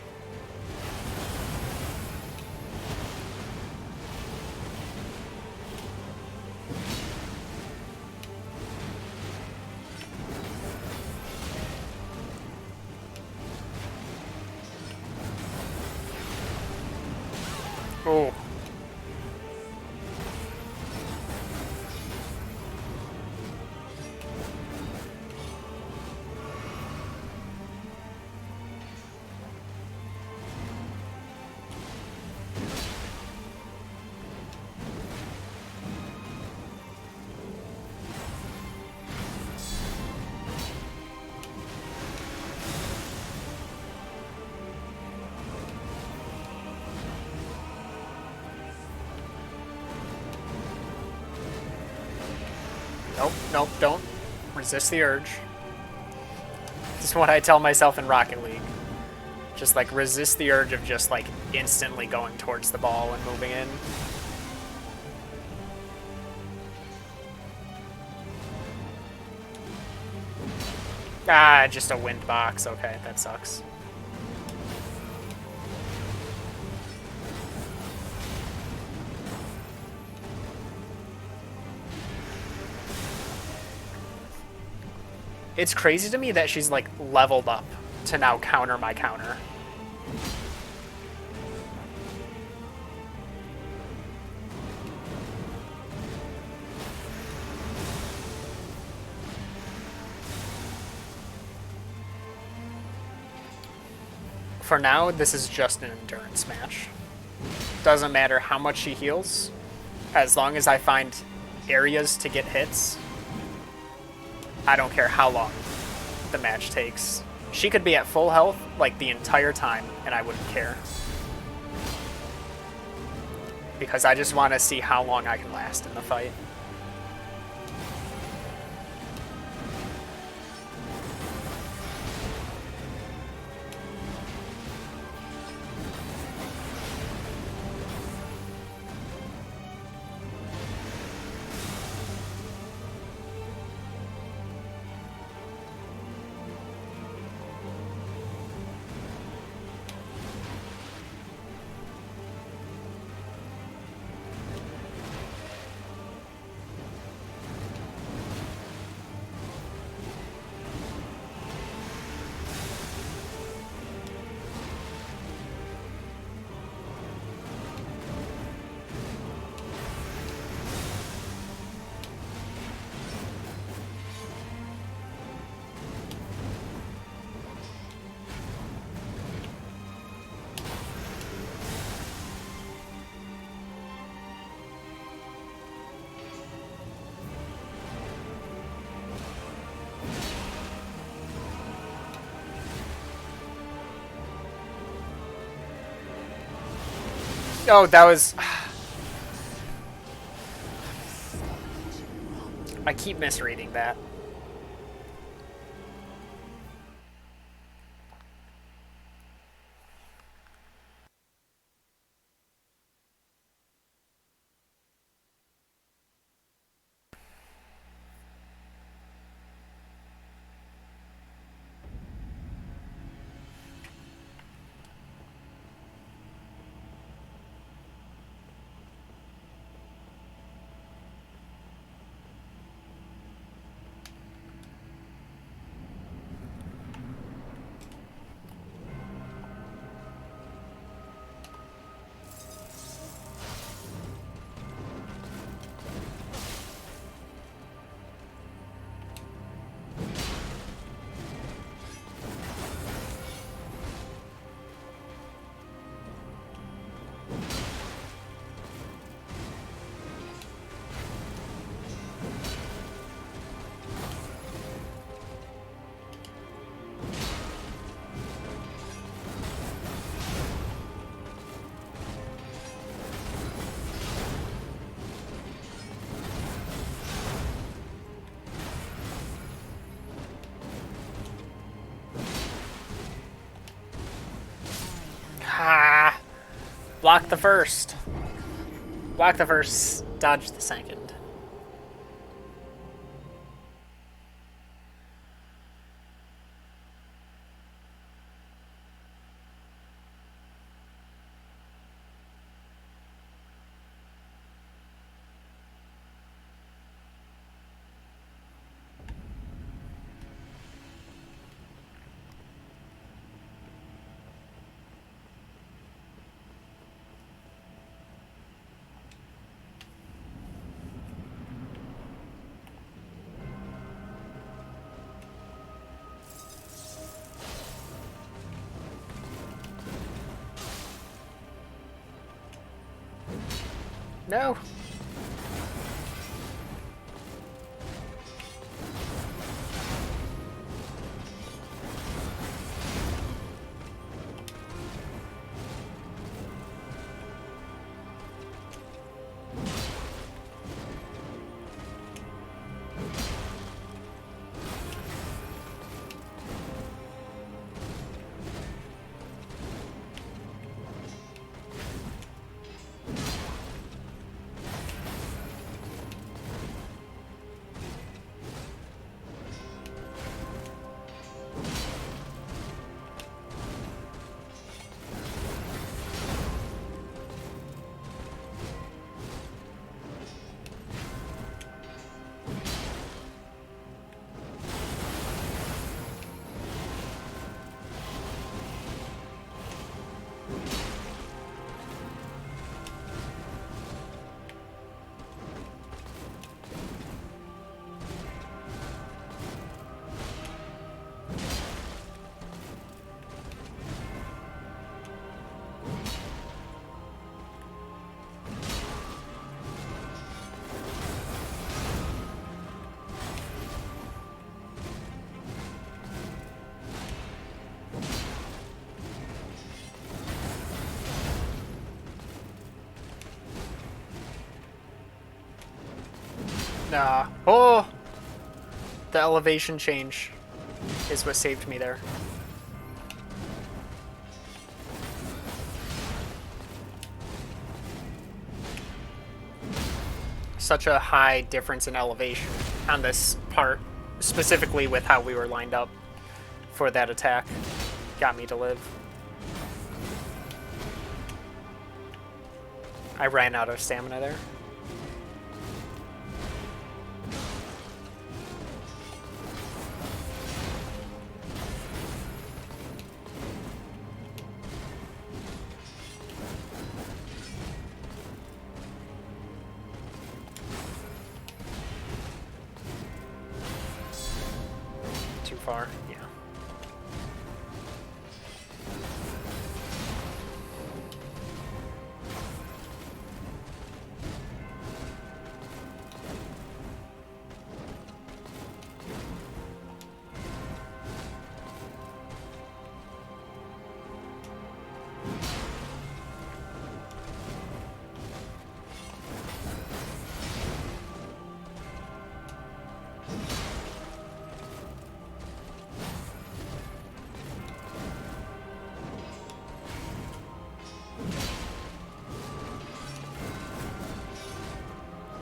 Oh. Nope, nope, don't. Resist the urge. This is what I tell myself in Rocket League. Just like resist the urge of just like instantly going towards the ball and moving in. Ah, just a wind box. Okay, that sucks. It's crazy to me that she's like leveled up to now counter my counter. For now, this is just an endurance match. Doesn't matter how much she heals, as long as I find areas to get hits. I don't care how long the match takes. She could be at full health like the entire time, and I wouldn't care. Because I just want to see how long I can last in the fight. Oh, that was... I keep misreading that. Ah! Block the first. Block the first, dodge the second. No. Nah. Oh! The elevation change is what saved me there. Such a high difference in elevation on this part, specifically with how we were lined up for that attack. Got me to live. I ran out of stamina there. Too far, yeah.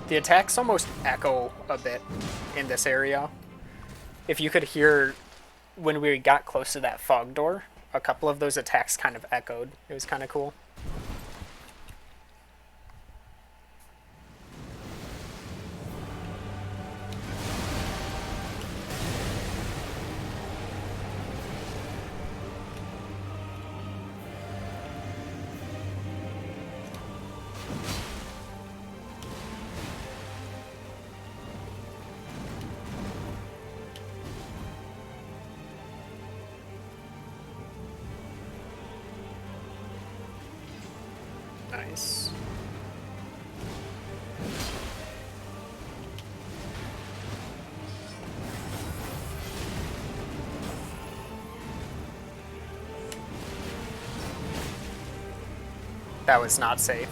The attacks almost echo a bit in this area. If you could hear when we got close to that fog door, a couple of those attacks kind of echoed. It was kind of cool. Nice. That was not safe.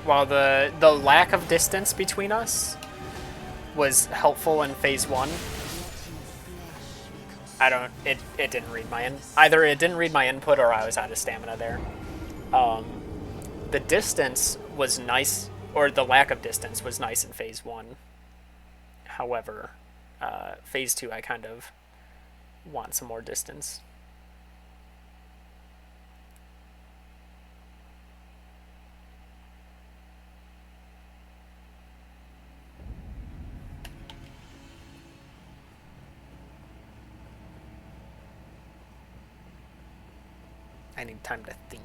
While the lack of distance between us was helpful in phase 1, it didn't read my either it didn't read my input or I was out of stamina there. The distance was nice, or the lack of distance was nice in phase 1. However, phase 2 I kind of want some more distance. I need time to think.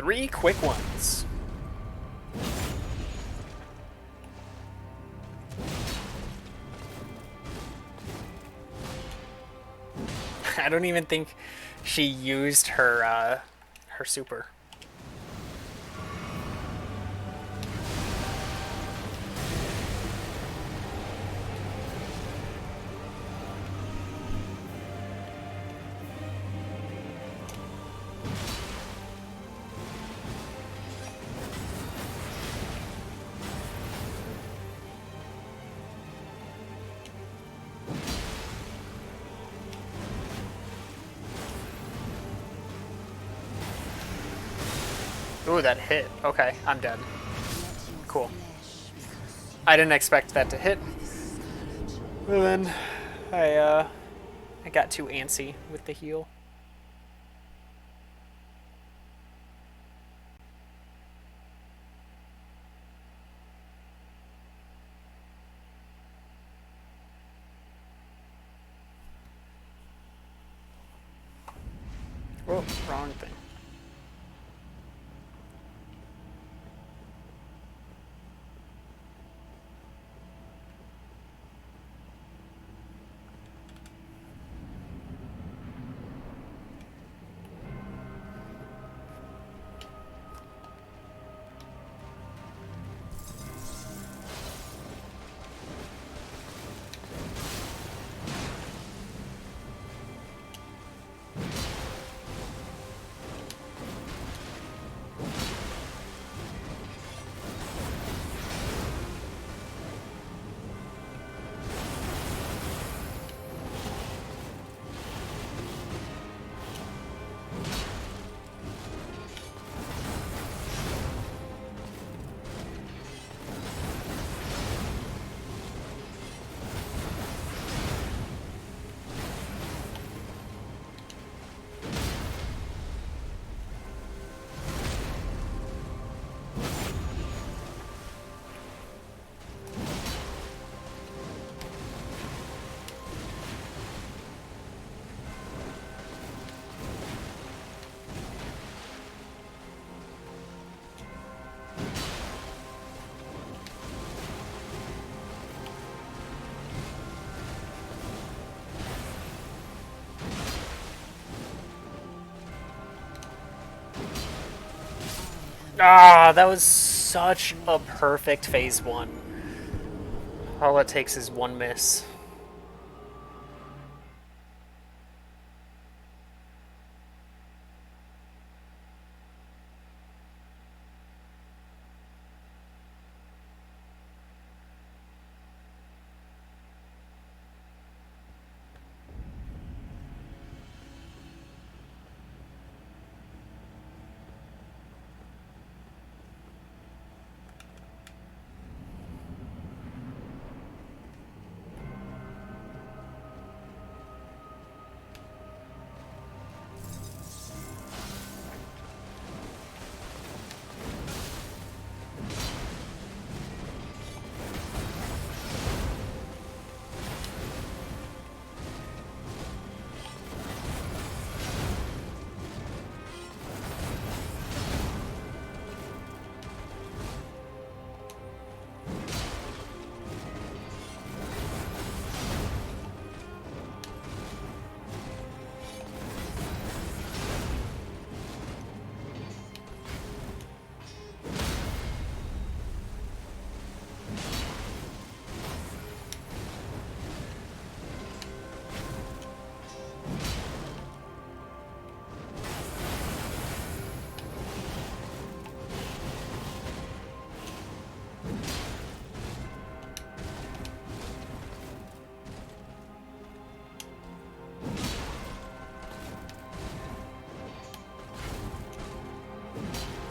3 quick ones. I don't even think she used her super. Ooh, that hit. Okay, I'm dead. Cool. I didn't expect that to hit. Well then, I got too antsy with the heal. Whoa, wrong thing. Ah, that was such a perfect phase 1. All it takes is one miss.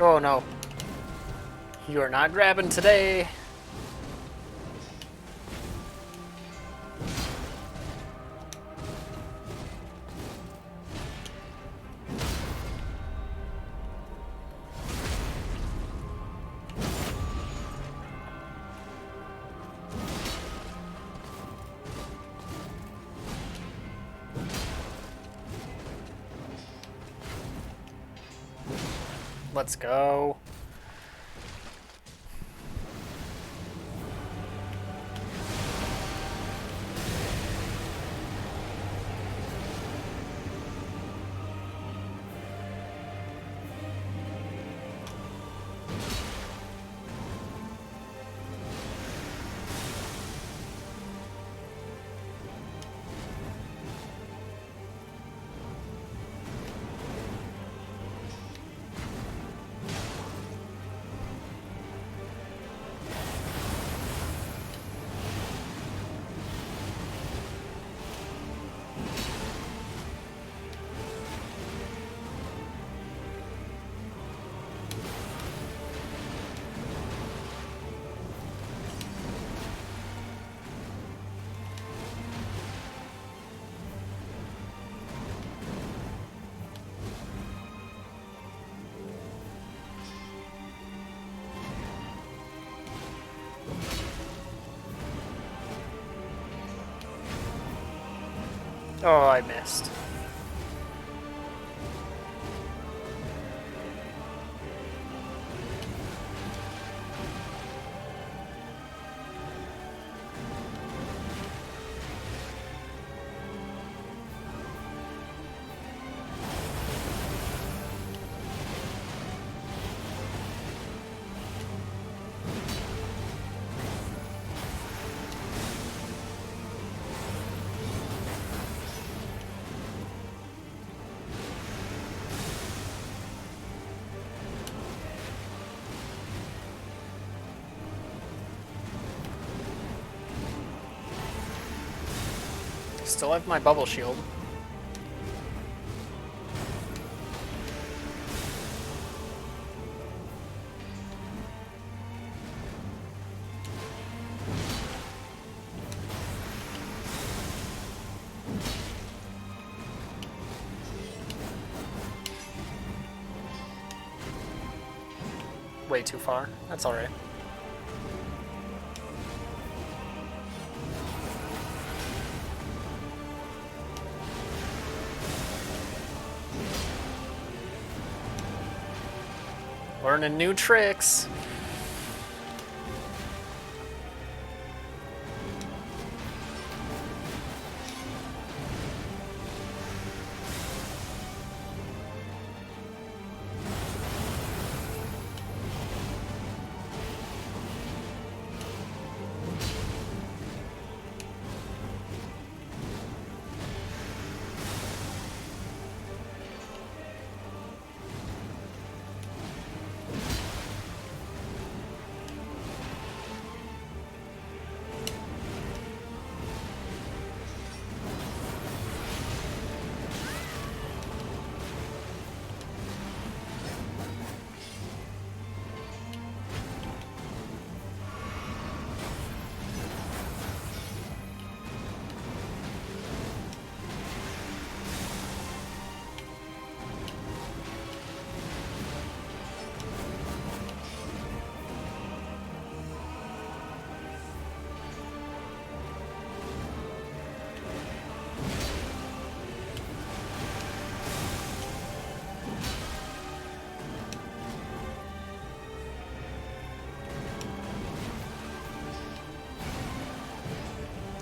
Oh no. You are not grabbing today. Let's go. Oh, I missed. Still have my bubble shield. Way too far. That's alright. Learning new tricks.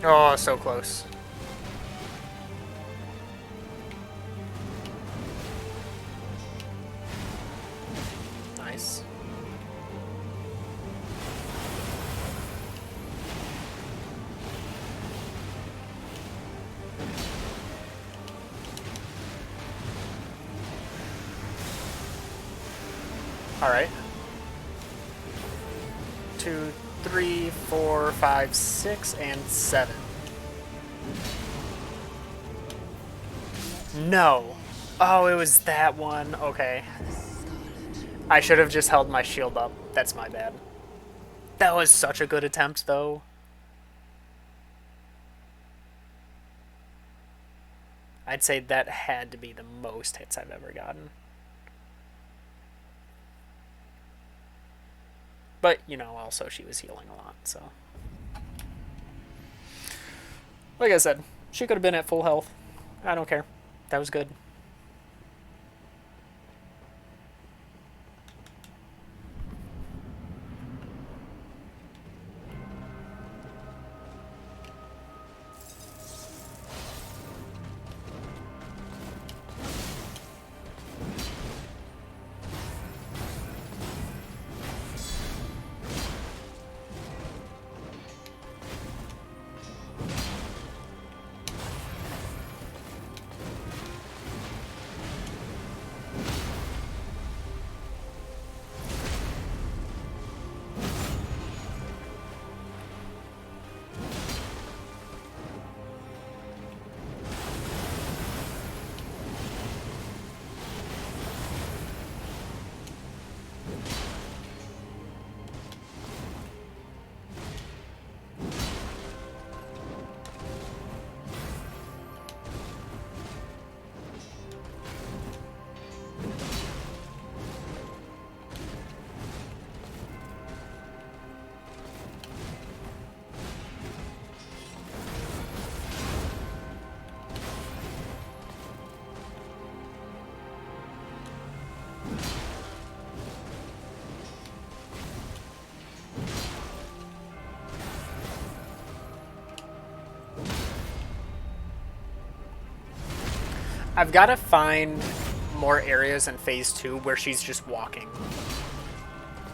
Oh, so close. Nice. Alright. 2, 3, 4, 5, 6, and 7. No. Oh, it was that one. Okay. I should have just held my shield up. That's my bad. That was such a good attempt, though. I'd say that had to be the most hits I've ever gotten. But, you know, also she was healing a lot, so. Like I said, she could have been at full health. I don't care. That was good. I've got to find more areas in phase 2 where she's just walking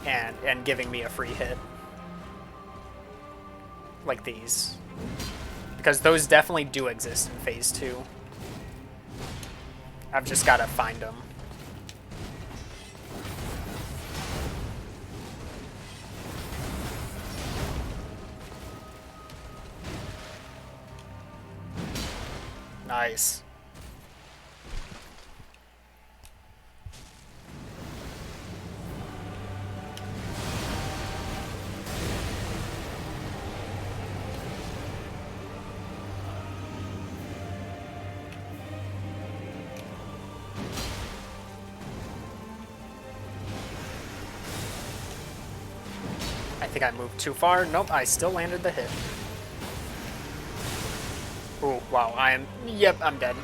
and giving me a free hit. Like these. Because those definitely do exist in phase 2. I've just got to find them. Nice. I think I moved too far. Nope, I still landed the hit. Oh, wow, Yep, I'm dead.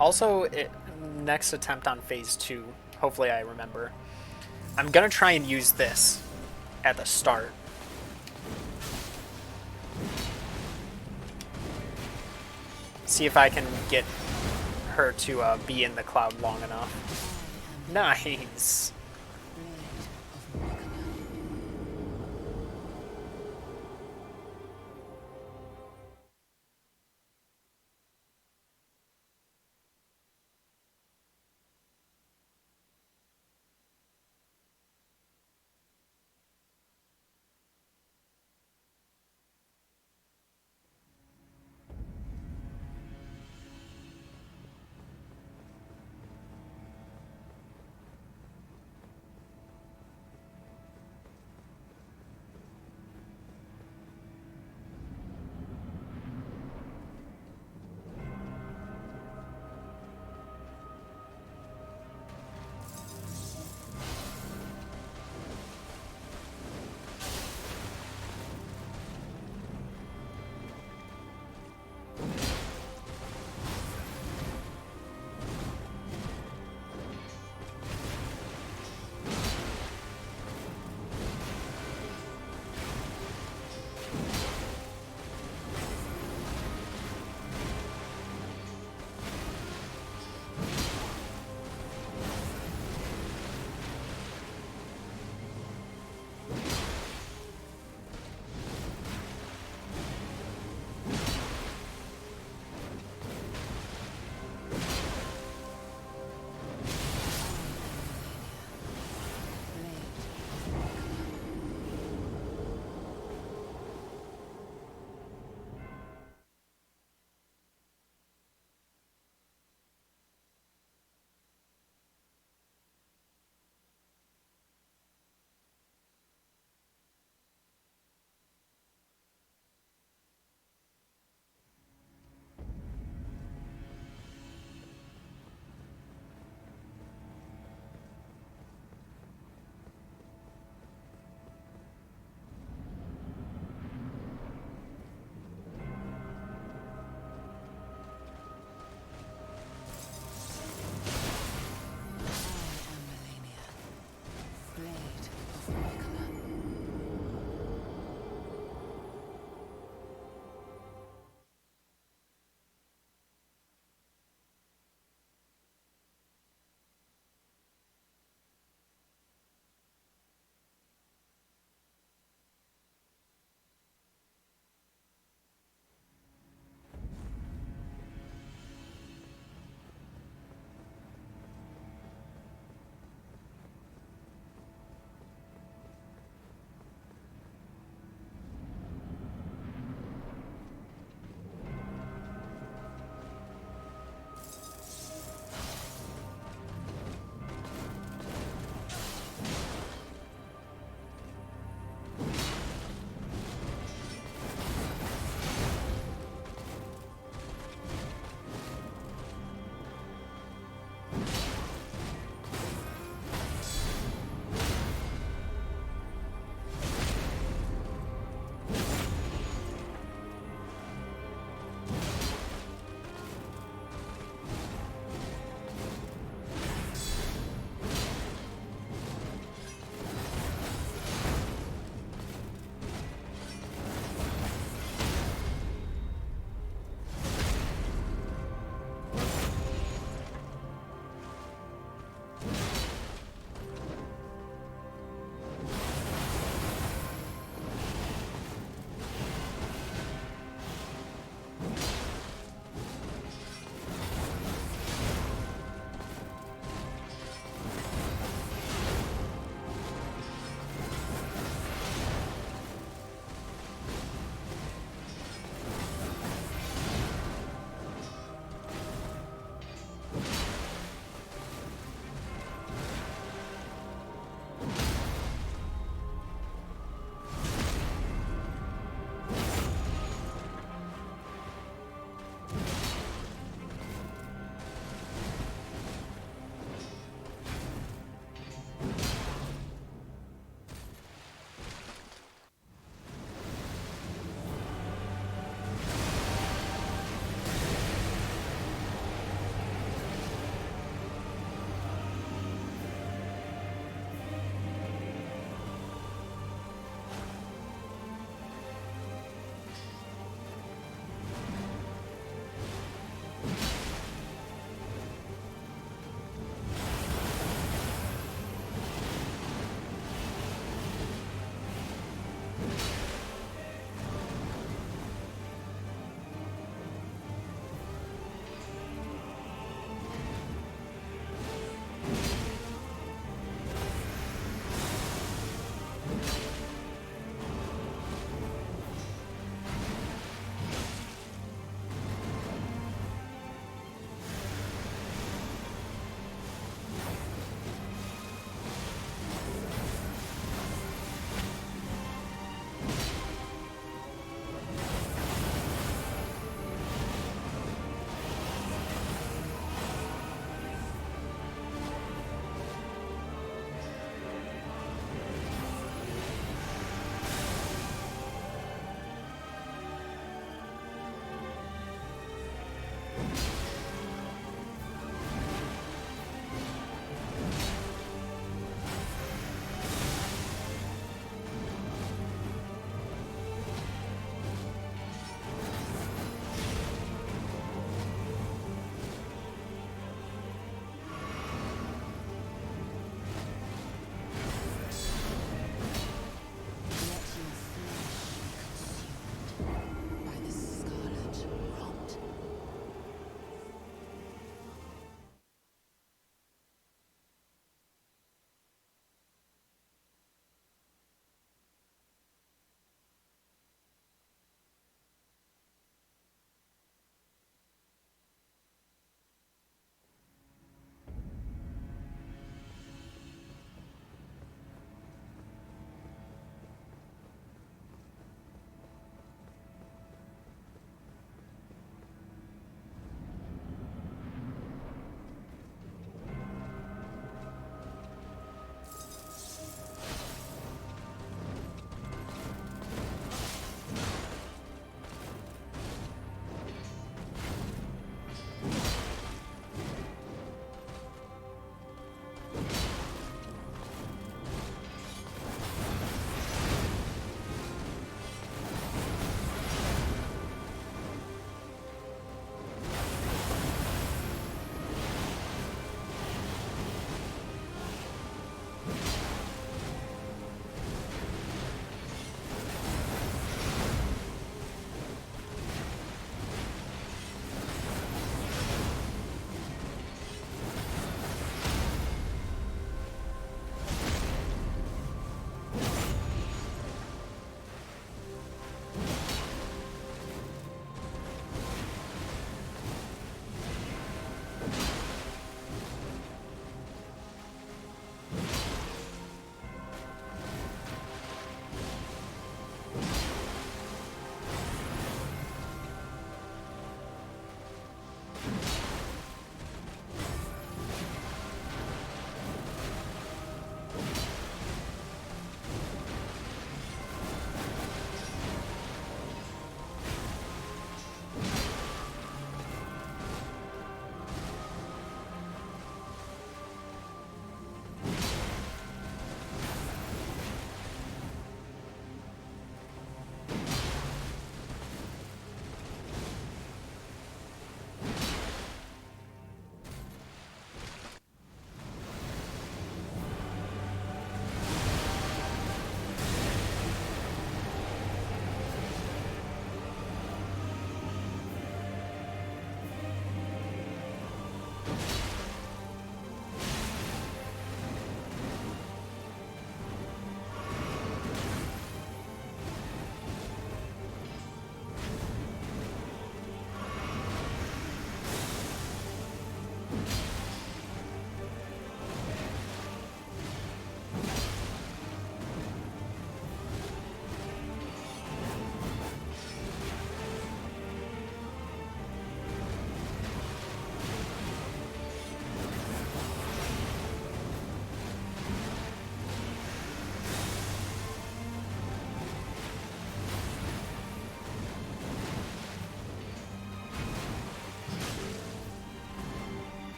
Also, next attempt on phase 2, hopefully I remember. I'm gonna try and use this at the start. See if I can get her to be in the cloud long enough. Nice.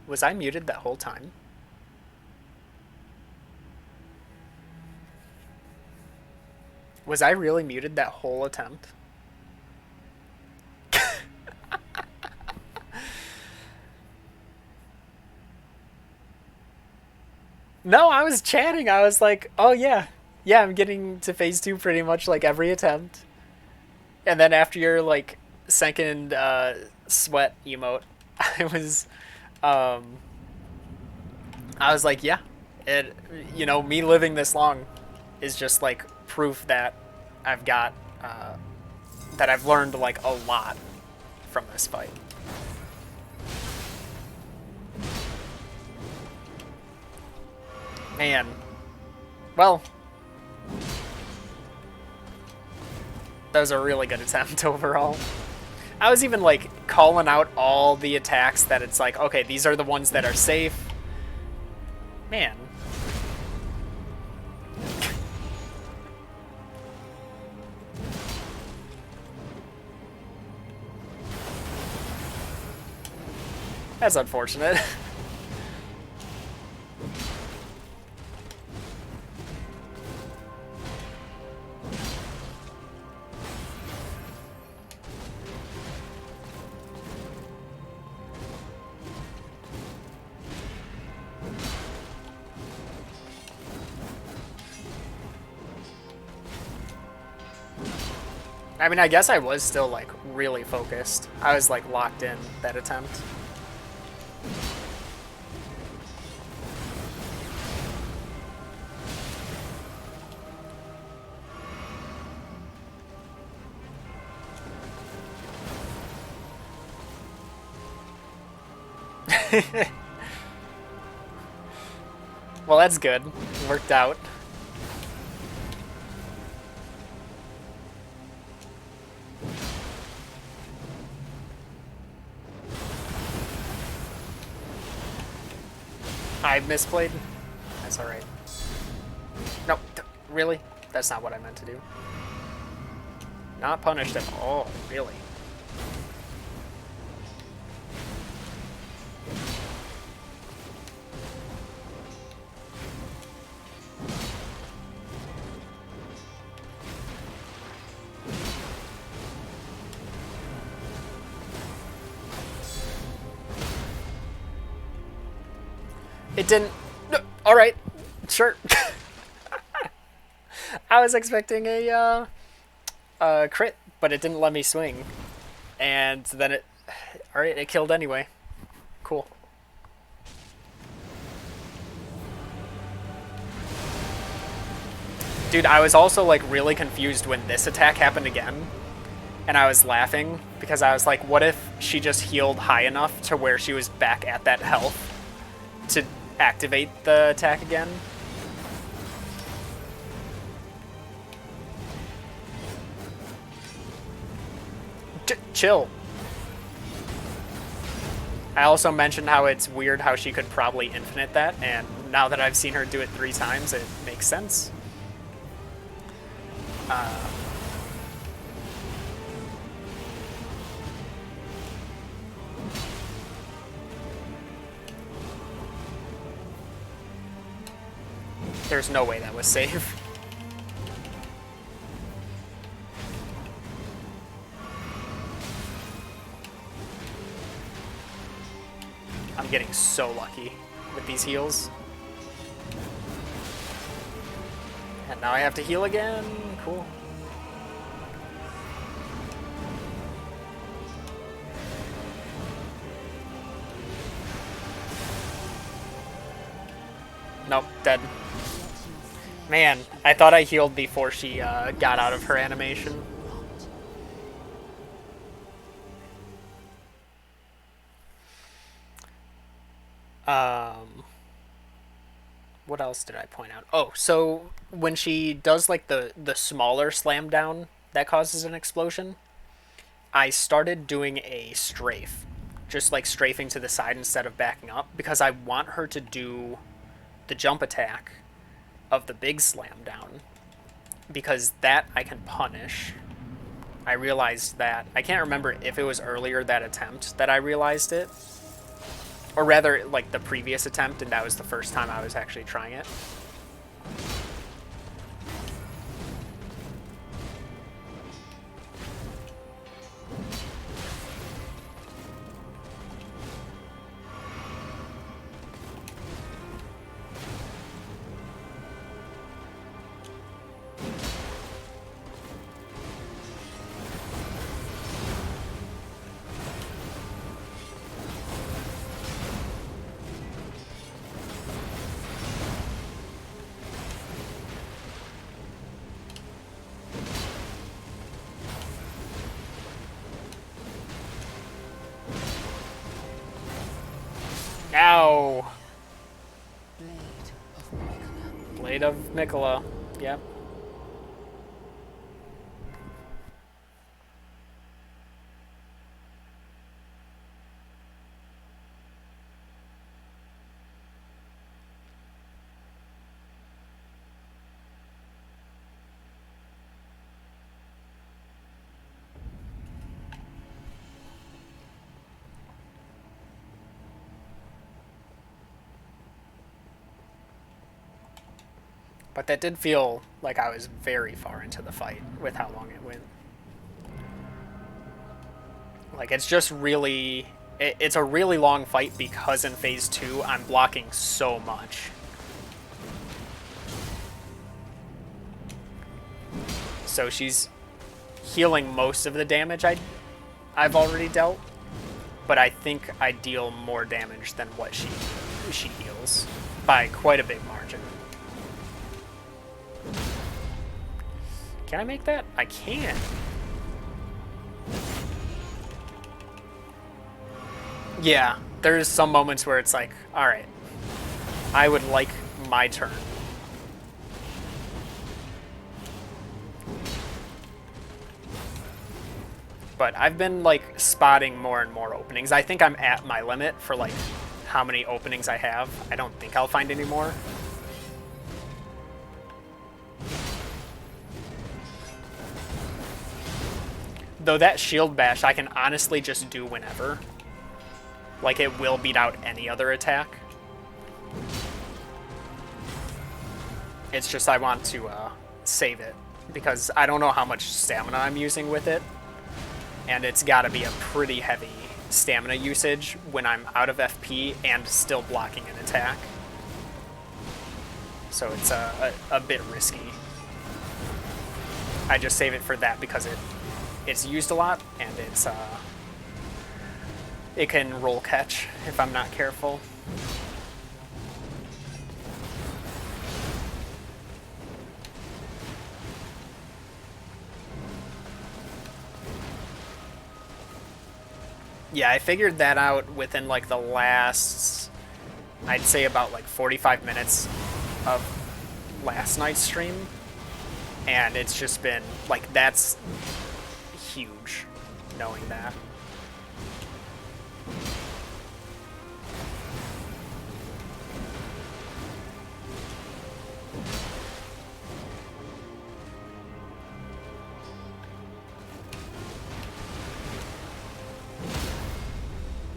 Was I muted that whole time? Was I really muted that whole attempt? No, I was chatting. I was like, oh yeah. Yeah, I'm getting to phase 2 pretty much like every attempt. And then after your like second sweat emote, I was um I was like, yeah. It me living this long is just like proof that I've got that I've learned like a lot from this fight. Man. Well, that was a really good attempt overall. I was even like calling out all the attacks that it's like, okay, these are the ones that are safe. Man. That's unfortunate. I mean, I guess I was still like really focused. I was like locked in that attempt. Well, that's good. Worked out. I misplayed. That's alright. Nope. Really? That's not what I meant to do. Not punished at all. Really? It didn't... No, alright. Sure. I was expecting a crit, but it didn't let me swing. And then it... Alright, it killed anyway. Cool. Dude, I was also like really confused when this attack happened again. And I was laughing because I was like, what if she just healed high enough to where she was back at that health to activate the attack again? Chill. I also mentioned how it's weird how she could probably infinite that, and now that I've seen her do it 3 times, it makes sense. There's no way that was safe. I'm getting so lucky with these heals. And now I have to heal again. Cool. Nope, dead. Man, I thought I healed before she got out of her animation. What else did I point out? Oh, so when she does like the smaller slam down that causes an explosion, I started doing a strafe. Just like strafing to the side instead of backing up, because I want her to do the jump attack of the big slam down, because that I can punish. I realized that. I can't remember if it was earlier that attempt that I realized it, Or rather, like the previous attempt, and that was the first time I was actually trying it. Ow! Blade of Mikola. Yep. But that did feel like I was very far into the fight with how long it went. Like, it's just really... It's a really long fight because in Phase 2, I'm blocking so much. So she's healing most of the damage I've already dealt. But I think I deal more damage than what she heals. By quite a big margin. Can I make that? I can. Yeah, there's some moments where it's like, alright, I would like my turn. But I've been, like, spotting more and more openings. I think I'm at my limit for, like, how many openings I have. I don't think I'll find any more. Though that shield bash I can honestly just do whenever. Like, it will beat out any other attack. It's just I want to save it, because I don't know how much stamina I'm using with it. And it's gotta be a pretty heavy stamina usage when I'm out of FP and still blocking an attack. So it's a bit risky. I just save it for that because it's used a lot, and it can roll catch if I'm not careful. Yeah, I figured that out within like the last, I'd say about like 45 minutes of last night's stream. And it's just been, like, that's huge, knowing that.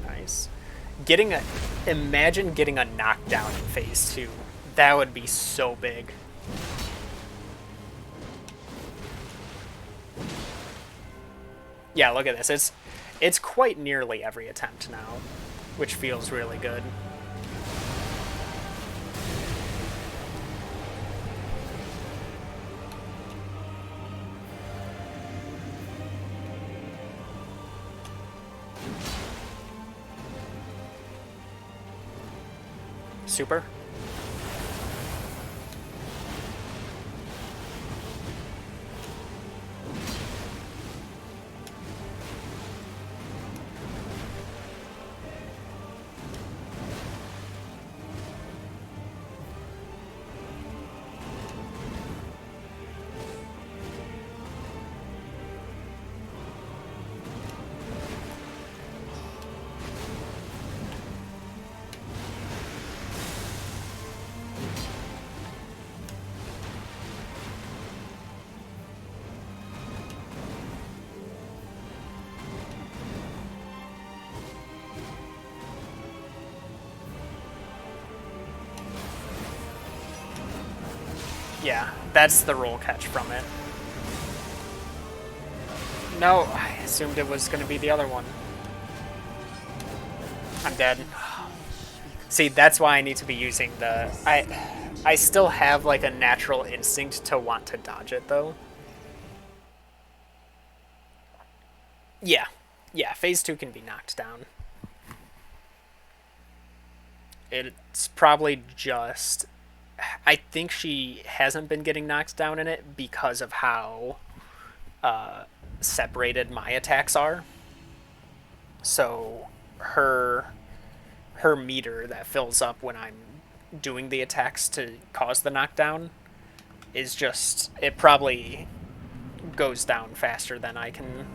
Nice. Imagine getting a knockdown in Phase 2. That would be so big. Yeah, look at this. It's quite nearly every attempt now, which feels really good. Super. Yeah, that's the roll catch from it. No, I assumed it was going to be the other one. I'm dead. See, that's why I need to be using the... I still have like a natural instinct to want to dodge it though. Yeah. Yeah, phase 2 can be knocked down. It's probably just... I think she hasn't been getting knocked down in it because of how separated my attacks are. So her meter that fills up when I'm doing the attacks to cause the knockdown is just... It probably goes down faster than I can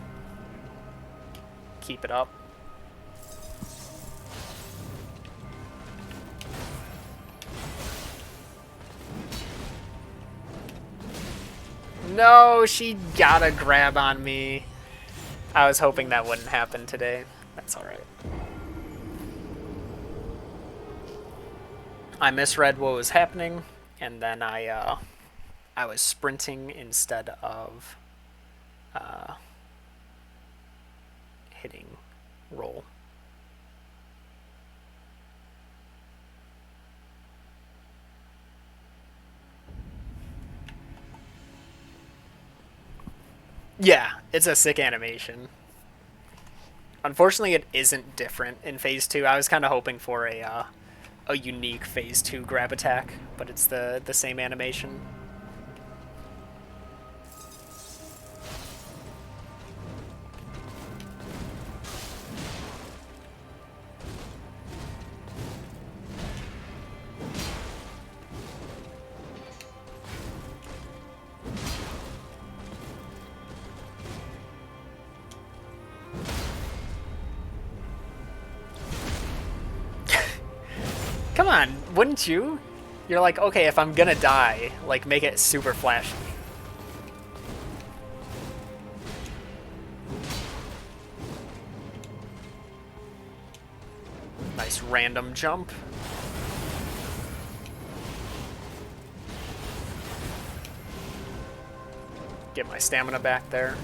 keep it up. No, she got a grab on me. I was hoping that wouldn't happen today. That's alright. I misread what was happening, and then I was sprinting instead of hitting roll. Yeah, it's a sick animation. Unfortunately, it isn't different in Phase 2. I was kind of hoping for a unique Phase 2 grab attack, but it's the same animation. Come on, wouldn't you? You're like, okay, if I'm gonna die, like, make it super flashy. Nice random jump. Get my stamina back there.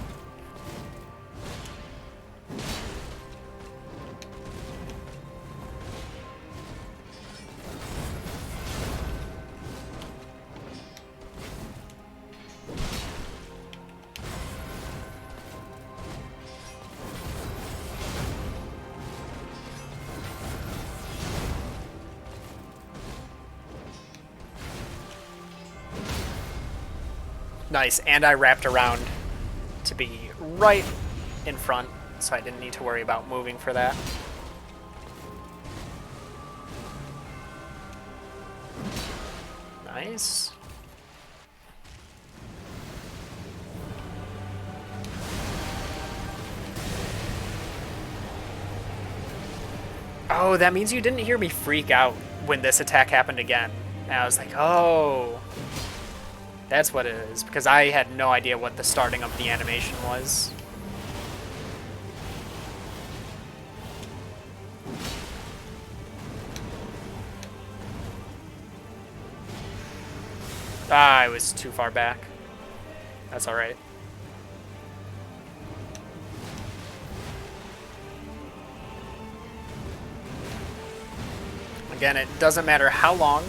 Nice, and I wrapped around to be right in front, so I didn't need to worry about moving for that. Nice. Oh, that means you didn't hear me freak out when this attack happened again. And I was like, oh... That's what it is, because I had no idea what the starting of the animation was. Ah, I was too far back. That's alright. Again, it doesn't matter how long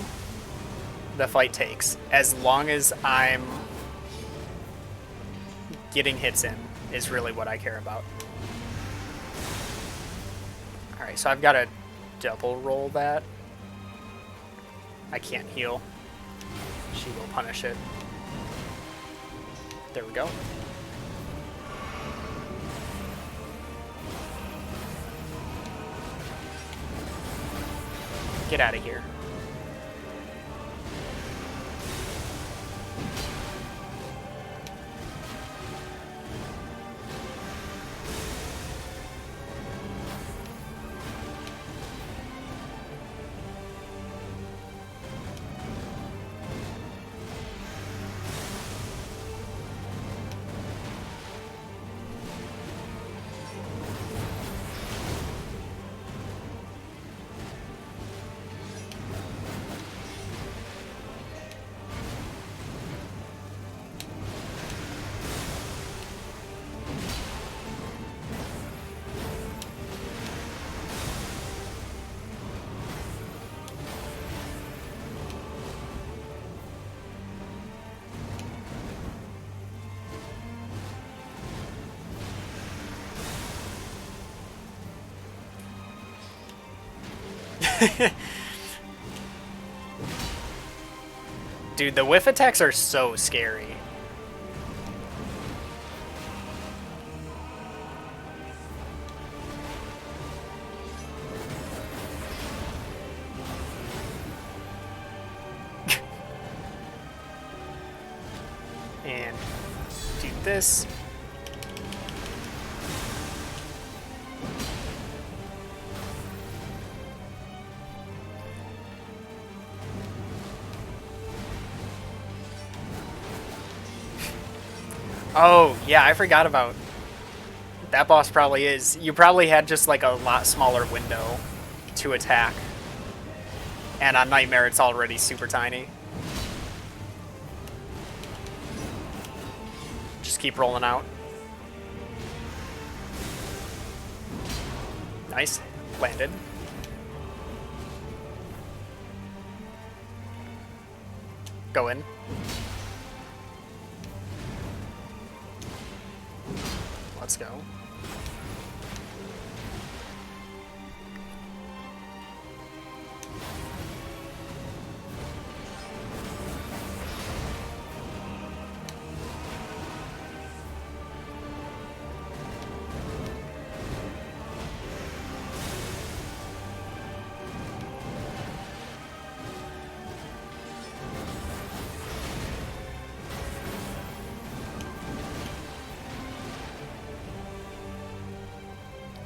the fight takes, as long as I'm getting hits in is really what I care about. Alright, so I've got to double roll that. I can't heal. She will punish it. There we go. Get out of here. Dude, the whiff attacks are so scary. And do this. Oh, yeah, I forgot about that boss. Probably is. You probably had just like a lot smaller window to attack. And on Nightmare, it's already super tiny. Just keep rolling out. Nice. Landed. Go in. Let's go.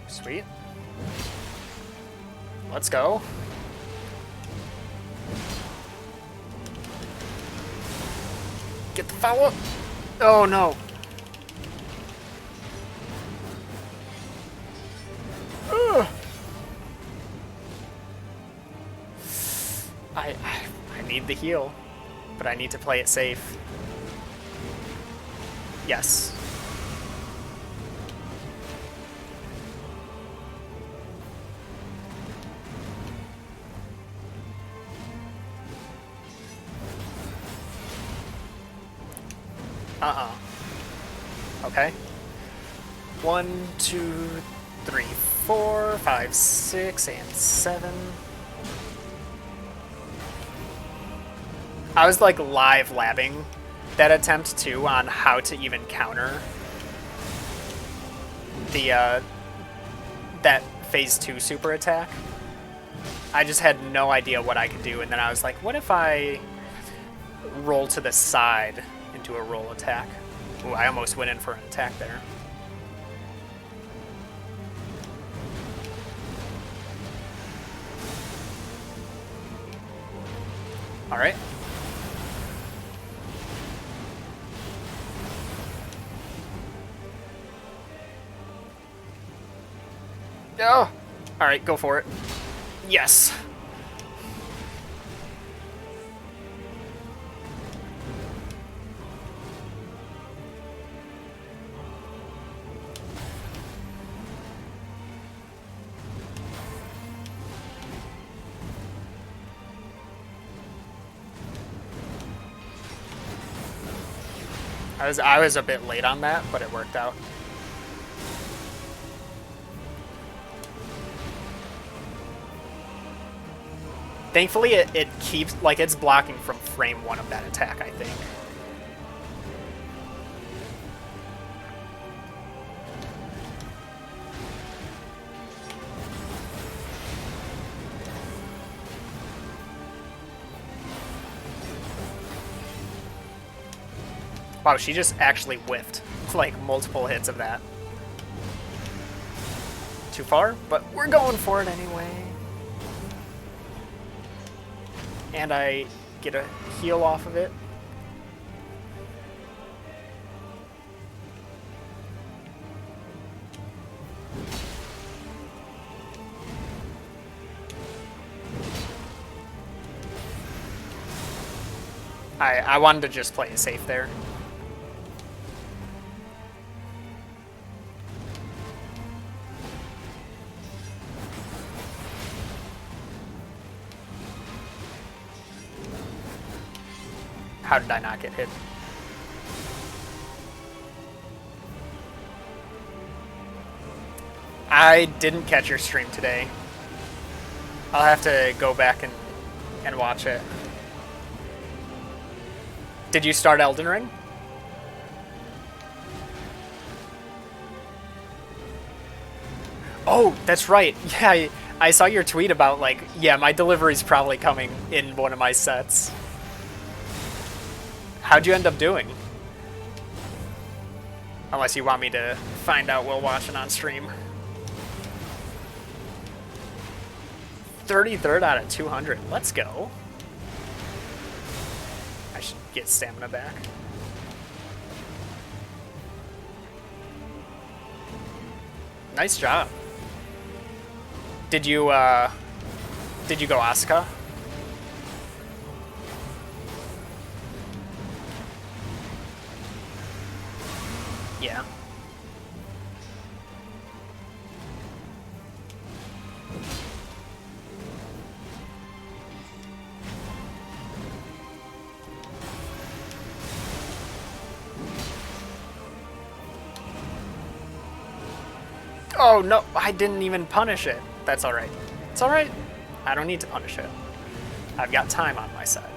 Sweet. Let's go. Get the follow-up. Oh, no. Ugh. I need the heal, but I need to play it safe. Yes. Okay. 1, 2, 3, 4, 5, 6, and 7. I was like live labbing that attempt too on how to even counter the that phase 2 super attack. I just had no idea what I could do, and then I was like, what if I roll to the side into a roll attack? Ooh, I almost went in for an attack there. All right. Oh! All right, go for it. Yes! I was a bit late on that, but it worked out. Thankfully, it keeps, like, it's blocking from frame 1 of that attack, I think. Wow, she just actually whiffed, like, multiple hits of that. Too far, but we're going for it anyway. And I get a heal off of it. I wanted to just play it safe there. How did I not get hit? I didn't catch your stream today. I'll have to go back and watch it. Did you start Elden Ring? Oh, that's right. Yeah, I saw your tweet about, like, yeah, my delivery's probably coming in one of my sets. How'd you end up doing? Unless you want me to find out while watching on stream. 33rd out of 200. Let's go. I should get stamina back. Nice job. Did you go Asuka? Yeah. Oh no, I didn't even punish it. That's alright. It's alright. I don't need to punish it. I've got time on my side.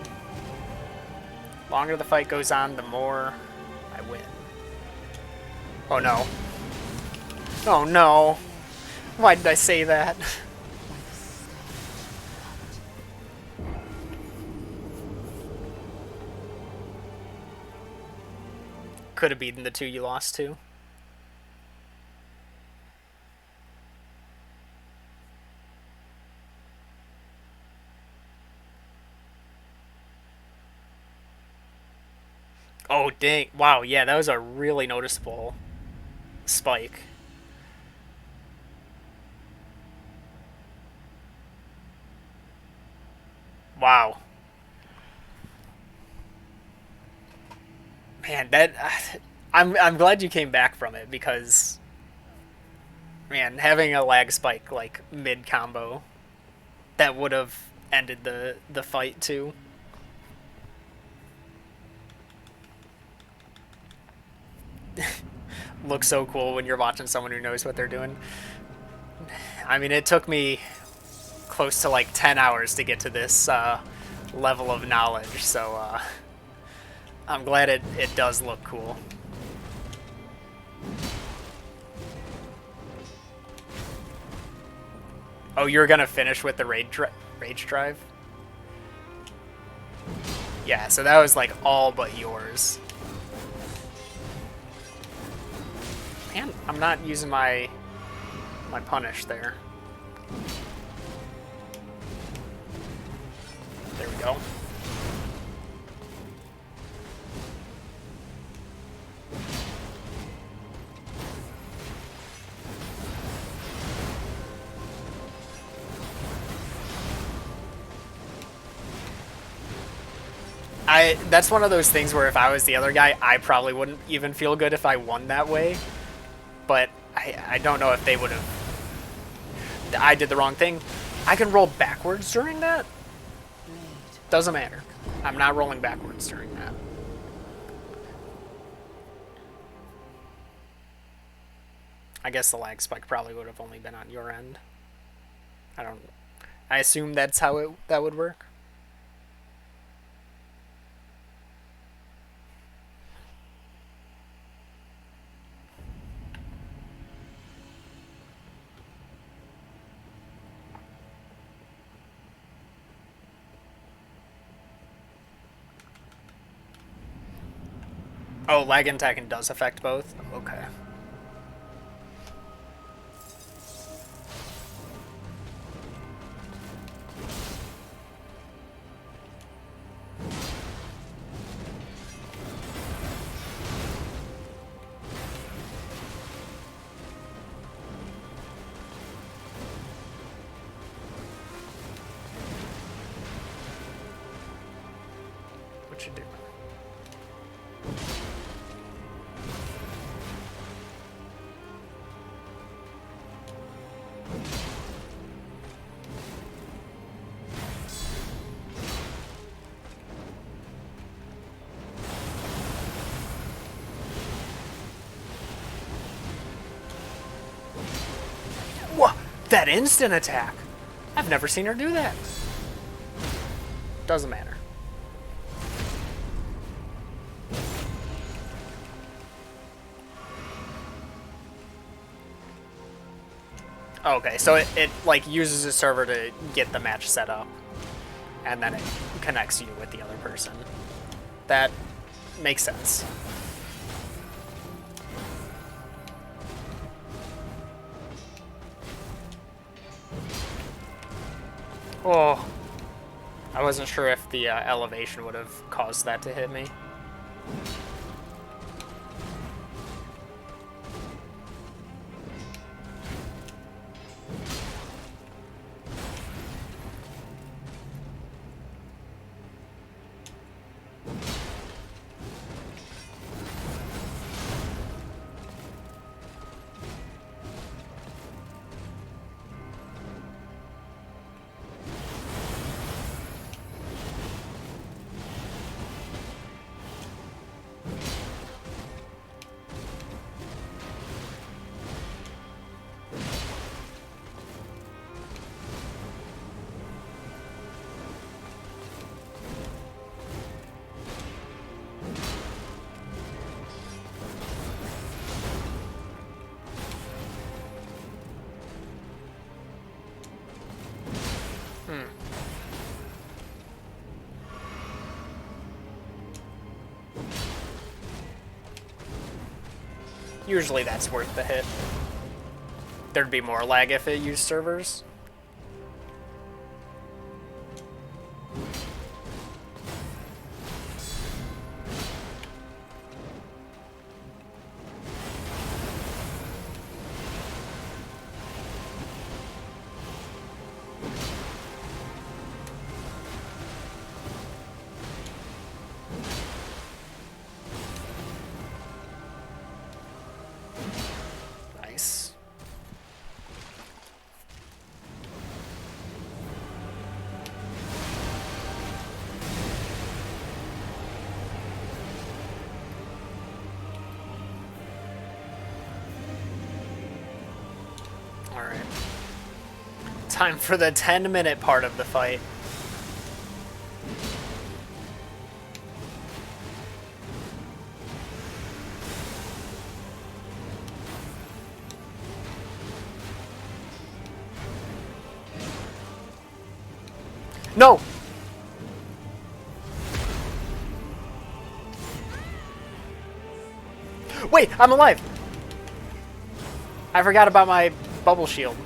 The longer the fight goes on, the more I win. Oh no. Oh no. Why did I say that? Could have beaten the two you lost to. Oh, dang. Wow, yeah, that was a really noticeable spike. Wow. Man, that... I'm glad you came back from it, because... Man, having a lag spike, like, mid-combo, that would have ended the fight, too. Looks so cool when you're watching someone who knows what they're doing. I mean, it took me close to like 10 hours to get to this level of knowledge, so I'm glad it does look cool. Oh, you're gonna finish with the rage drive? Yeah, so that was like all but yours. Man, I'm not using my punish there. There we go. That's one of those things where if I was the other guy, I probably wouldn't even feel good if I won that way. But I don't know if they would have... I did the wrong thing. I can roll backwards during that? Doesn't matter. I'm not rolling backwards during that. I guess the lag spike probably would have only been on your end. I assume that's how that would work. Oh, lag and tagging does affect both? Okay. What you do? What? That instant attack? I've never seen her do that. Doesn't matter. Okay, so it like uses a server to get the match set up, and then it connects you with the other person. That makes sense. Oh, I wasn't sure if the elevation would have caused that to hit me. Usually that's worth the hit. There'd be more lag if it used servers. Nice. Alright. Time for the 10-minute part of the fight. No! Wait, I'm alive! I forgot about my bubble shield.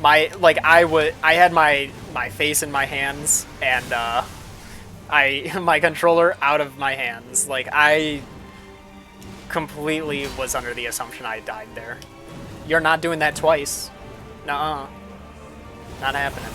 I had my face in my hands and my controller out of my hands. Like, I completely was under the assumption I died there. You're not doing that twice. Nuh-uh. Not happening.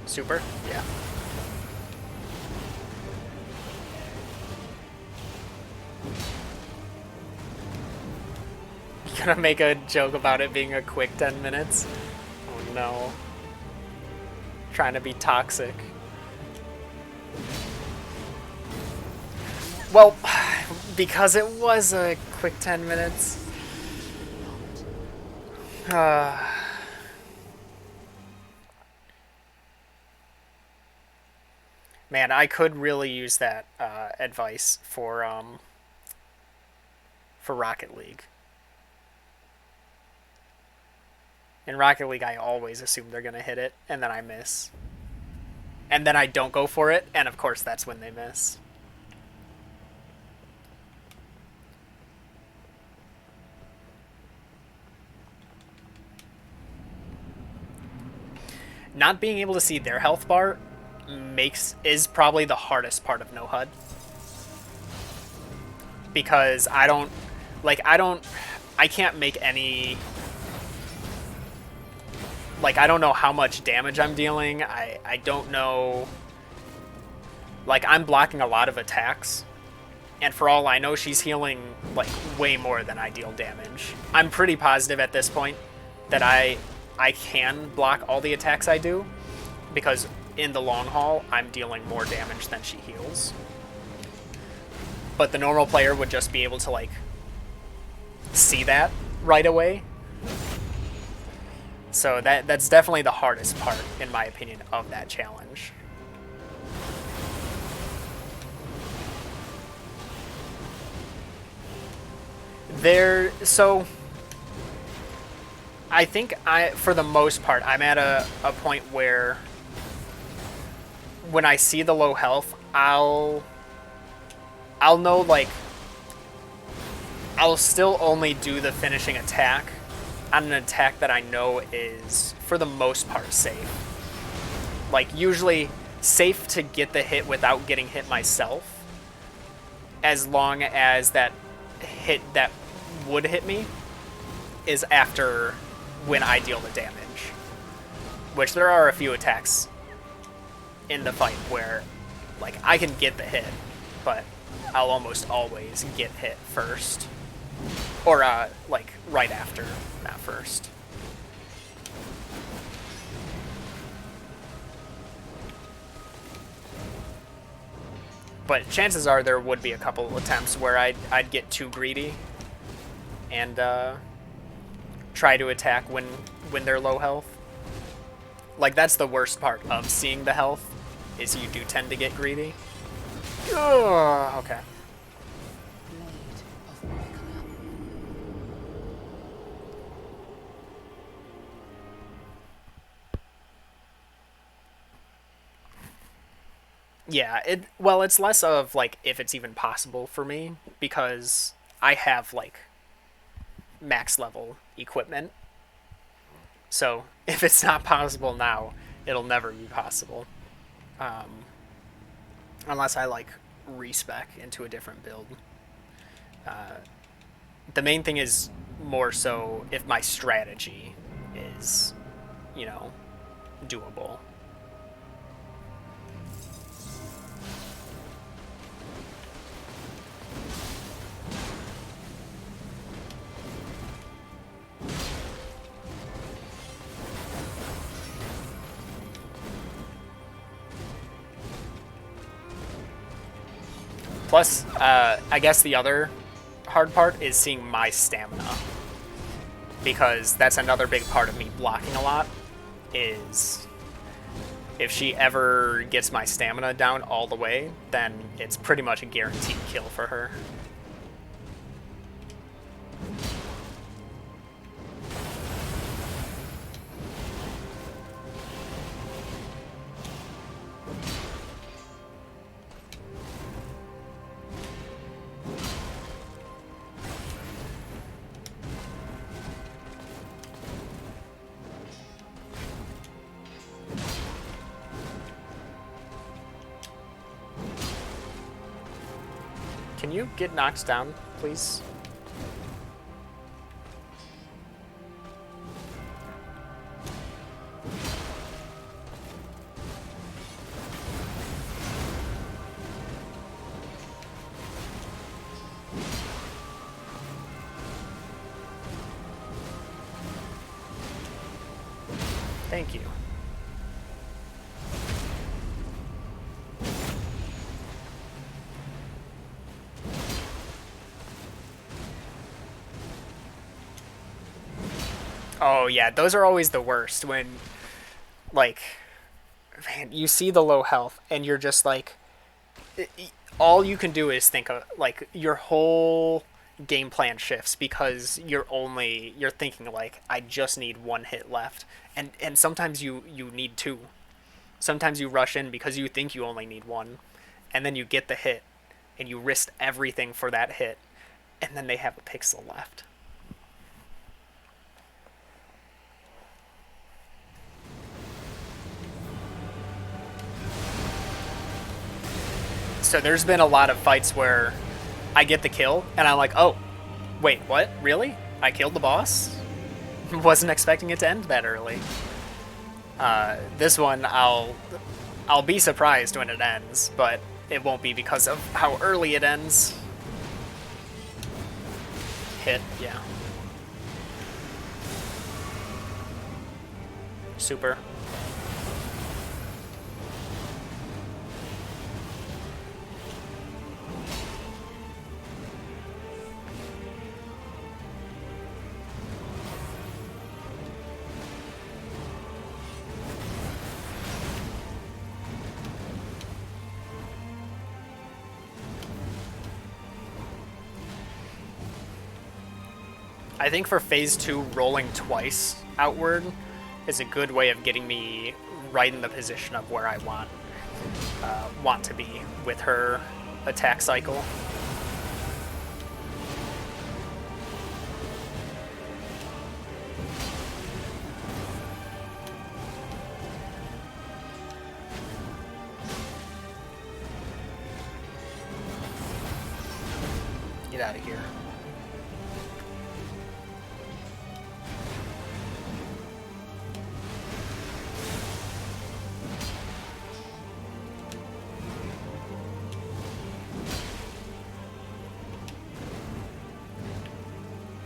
Super? Yeah. You gonna make a joke about it being a quick 10 minutes? Oh no. Trying to be toxic. Well, because it was a quick 10 minutes. Man, I could really use that advice for Rocket League. In Rocket League, I always assume they're gonna hit it, and then I miss. And then I don't go for it, and of course that's when they miss. Not being able to see their health bar is probably the hardest part of no HUD, because I don't Like, I can't make any, like, I don't know how much damage I'm dealing. I don't know, like, I'm blocking a lot of attacks, and for all I know, she's healing, like, way more than I deal damage. I'm pretty positive at this point that I can block all the attacks I do, because in the long haul, I'm dealing more damage than she heals. But the normal player would just be able to, like, see that right away. So that's definitely the hardest part, in my opinion, of that challenge. So I think for the most part, I'm at a point where when I see the low health, I'll know, like, I'll still only do the finishing attack on an attack that I know is, for the most part, safe. Like, usually safe to get the hit without getting hit myself, as long as that hit that would hit me is after when I deal the damage. Which there are a few attacks in the fight where, like, I can get the hit, but I'll almost always get hit first. Or, like, right after, not first. But chances are there would be a couple of attempts where I'd get too greedy and try to attack when they're low health. Like, that's the worst part of seeing the health, is you do tend to get greedy. Oh, okay. Yeah, it's less of, like, if it's even possible for me, because I have, like, max level equipment. So if it's not possible now, it'll never be possible. Unless I, like, respec into a different build. The main thing is more so if my strategy is, you know, doable. Plus, I guess the other hard part is seeing my stamina. Because that's another big part of me blocking a lot, is if she ever gets my stamina down all the way, then it's pretty much a guaranteed kill for her. Can you get knocked down, please? Thank you. Oh yeah, those are always the worst when, like, man, you see the low health and you're just like, all you can do is think of, like, your whole game plan shifts because you're thinking, like, I just need one hit left, and sometimes you need two. Sometimes you rush in because you think you only need one, and then you get the hit and you risk everything for that hit, and then they have a pixel left. So there's been a lot of fights where I get the kill and I'm like, oh, Wait, what? Really? I killed the boss? Wasn't expecting it to end that early. This one, I'll be surprised when it ends, but it won't be because of how early it ends. Hit, yeah. Super. I think for phase 2, rolling twice outward is a good way of getting me right in the position of where I want to be with her attack cycle. Get out of here.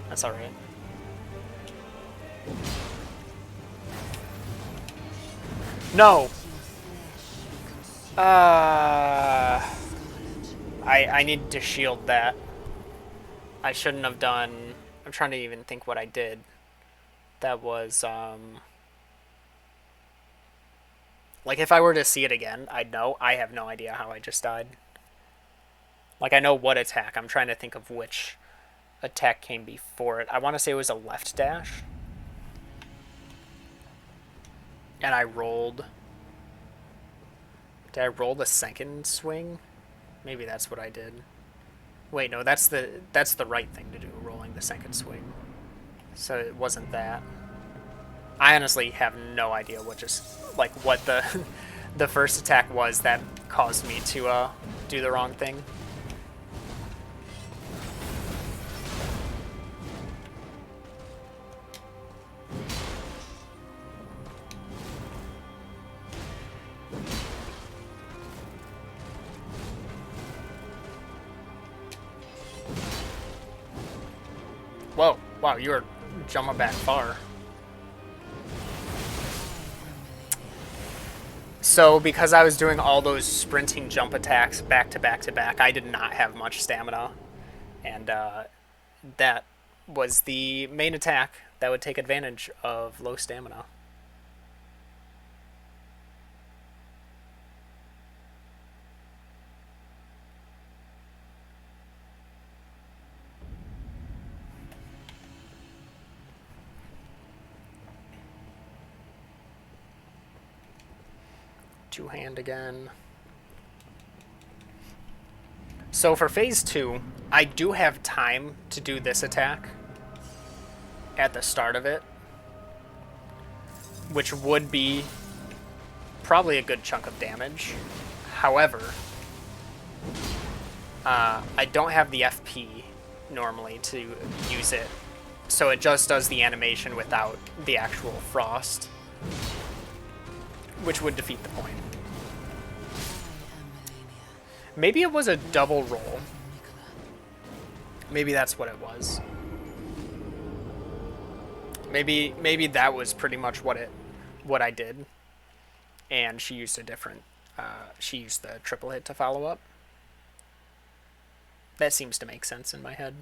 That's alright. No! I need to shield that. I shouldn't have done... I'm trying to even think what I did. That was, like, if I were to see it again, I'd know. I have no idea how I just died. Like, I know what attack. I'm trying to think of which attack came before it. I want to say it was a left dash. And I rolled... Did I roll the second swing? Maybe that's what I did. Wait, no, that's the right thing to do, rolling the second swing. So it wasn't that. I honestly have no idea what what the the first attack was that caused me to do the wrong thing. Whoa, wow, you were jumping back far. So because I was doing all those sprinting jump attacks back to back to back, I did not have much stamina. And that was the main attack that would take advantage of low stamina. Two-hand again. So for phase 2, I do have time to do this attack at the start of it, which would be probably a good chunk of damage. However, I don't have the FP normally to use it, so it just does the animation without the actual frost, which would defeat the point. Maybe it was a double roll. Maybe that's what it was. Maybe that was pretty much what I did. And she used a different she used the triple hit to follow up. That seems to make sense in my head.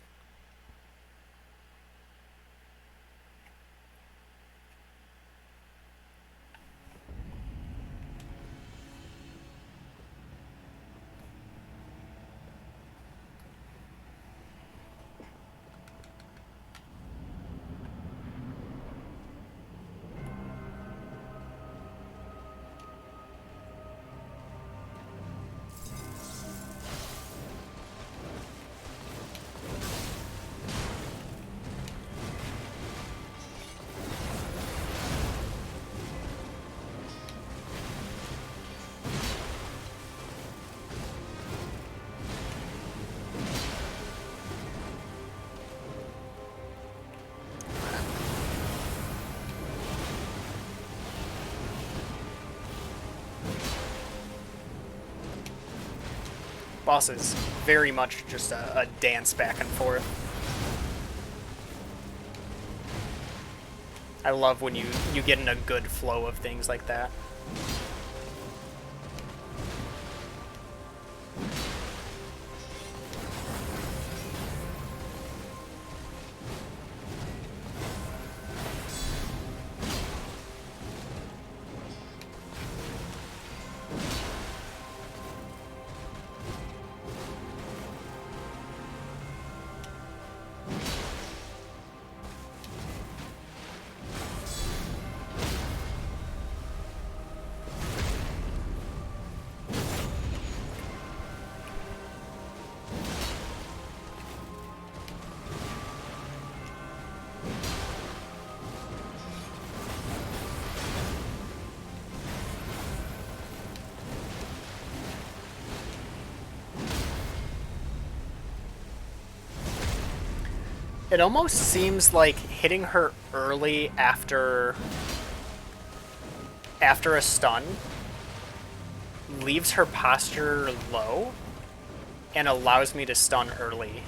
boss is very much just a dance back and forth. I love when you get in a good flow of things like that. It almost seems like hitting her early after a stun leaves her posture low and allows me to stun early.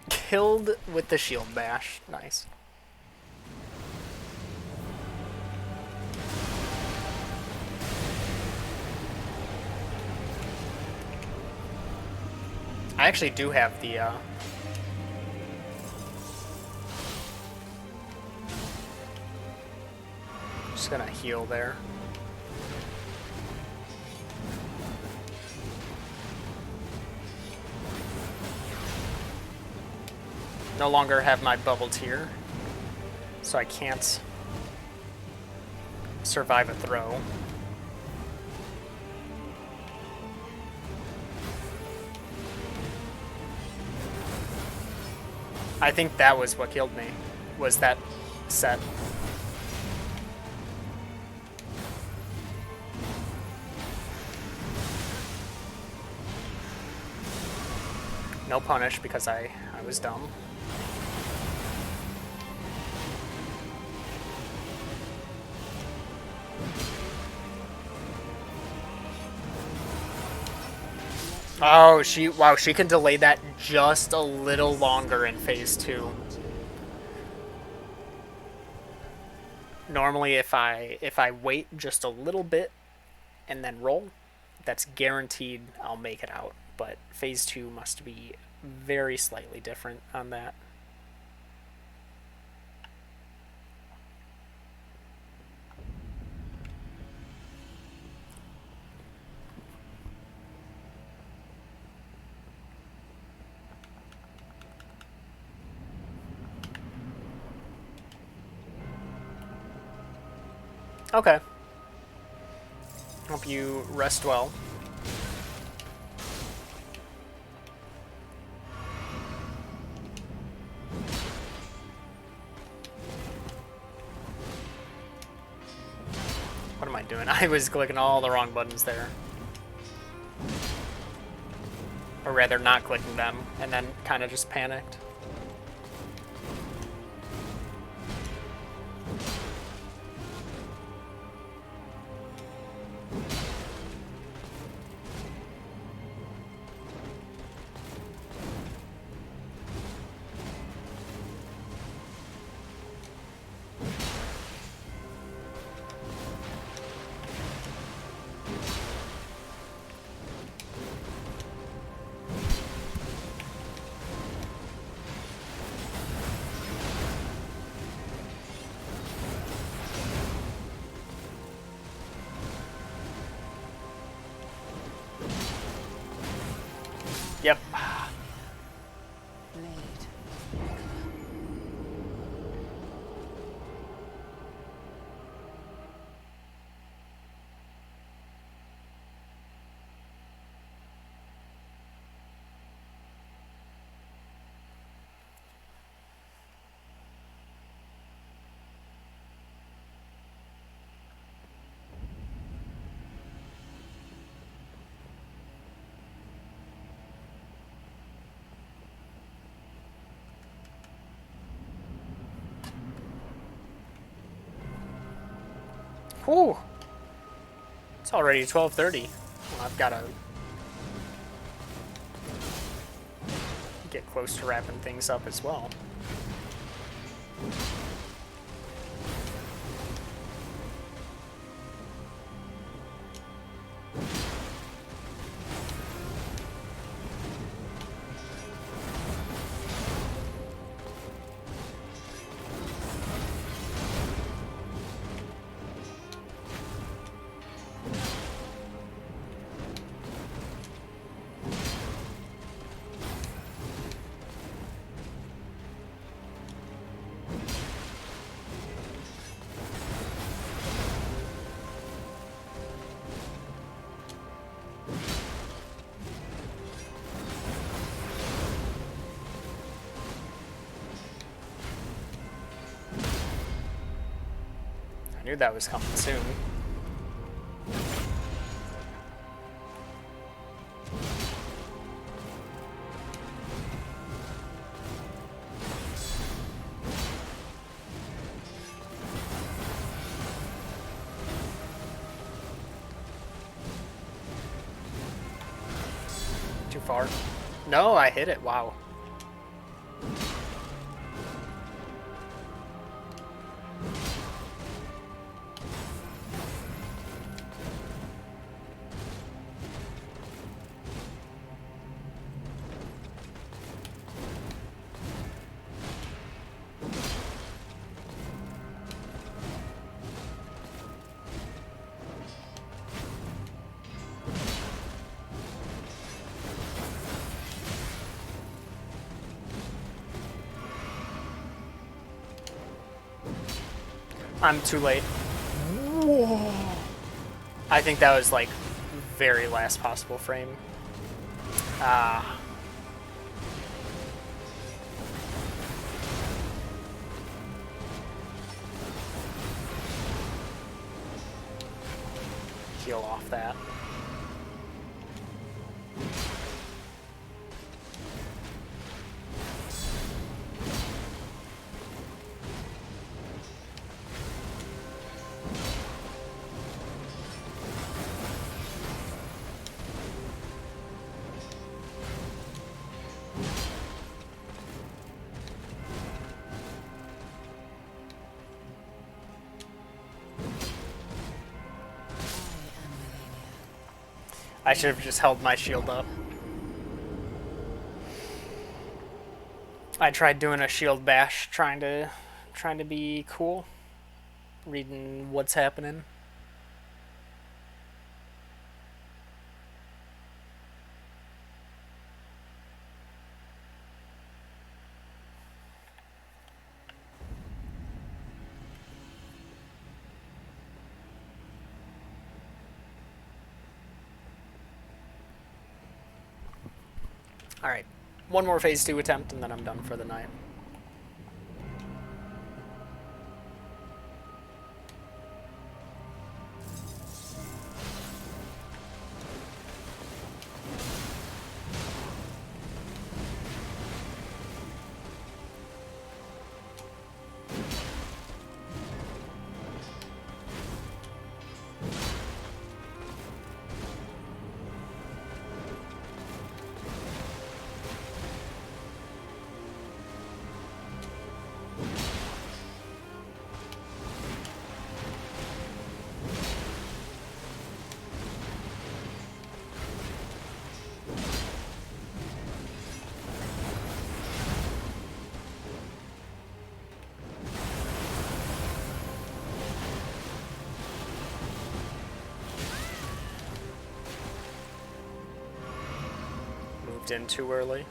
Killed with the shield bash. Nice. I actually do have the just gonna heal there. No longer have my bubble tier, so I can't survive a throw. I think that was what killed me, was that set. No punish because I was dumb. Oh, wow, she can delay that just a little longer in phase 2. Normally if I wait just a little bit and then roll, that's guaranteed I'll make it out. But phase 2 must be very slightly different on that. Okay. Hope you rest well. What am I doing? I was clicking all the wrong buttons there. Or rather, not clicking them, and then kind of just panicked. Yep. Whew. It's already 12:30. Well, I've got to get close to wrapping things up as well. I knew that was coming soon. Too far. No, I hit it. Wow. I'm too late. Whoa. I think that was like very last possible frame. Ah. Heal off that. I should have just held my shield up. I tried doing a shield bash, trying to be cool, reading what's happening. Alright, one more phase 2 attempt and then I'm done for the night. In too early.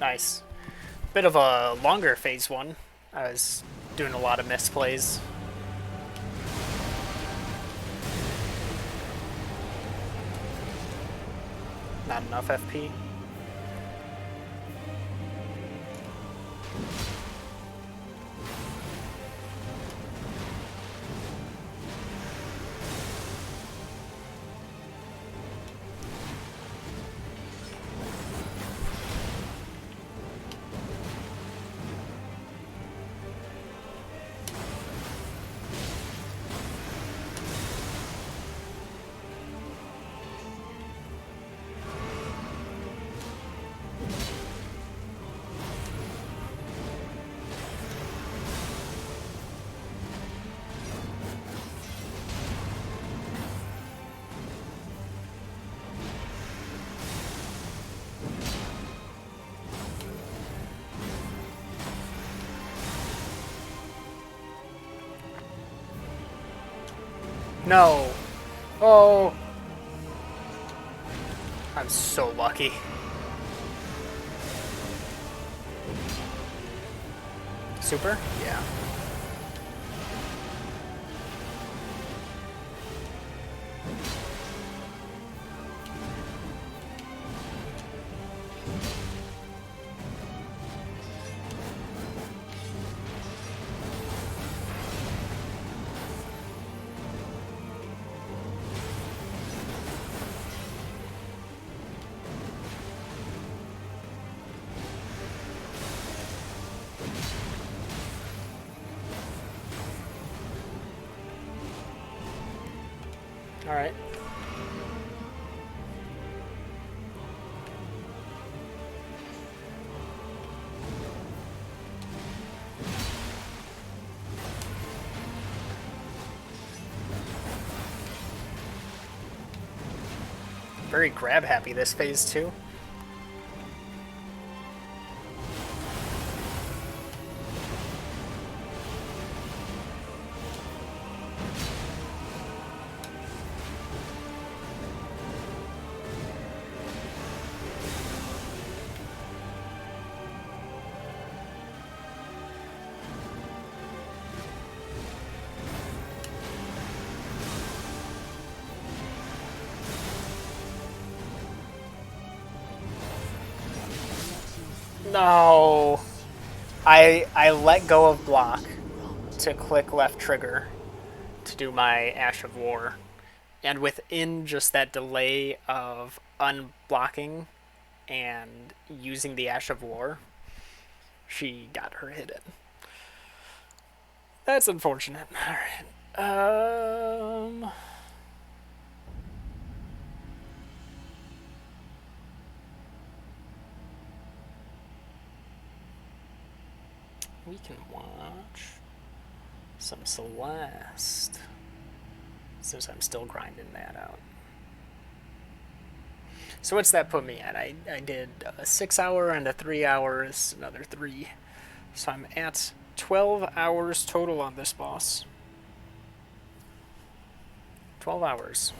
Nice. Bit of a longer phase 1. I was doing a lot of misplays. Not enough FP. No. Oh. I'm so lucky. Super? Yeah. Alright. Very grab happy this phase too. No. I let go of block to click left trigger to do my Ash of War. And within just that delay of unblocking and using the Ash of War, she got her hit in. That's unfortunate. Alright. We can watch some Celeste, since I'm still grinding that out. So what's that put me at? I did a 6 hour and a 3 hours, another 3. So I'm at 12 hours total on this boss. 12 hours.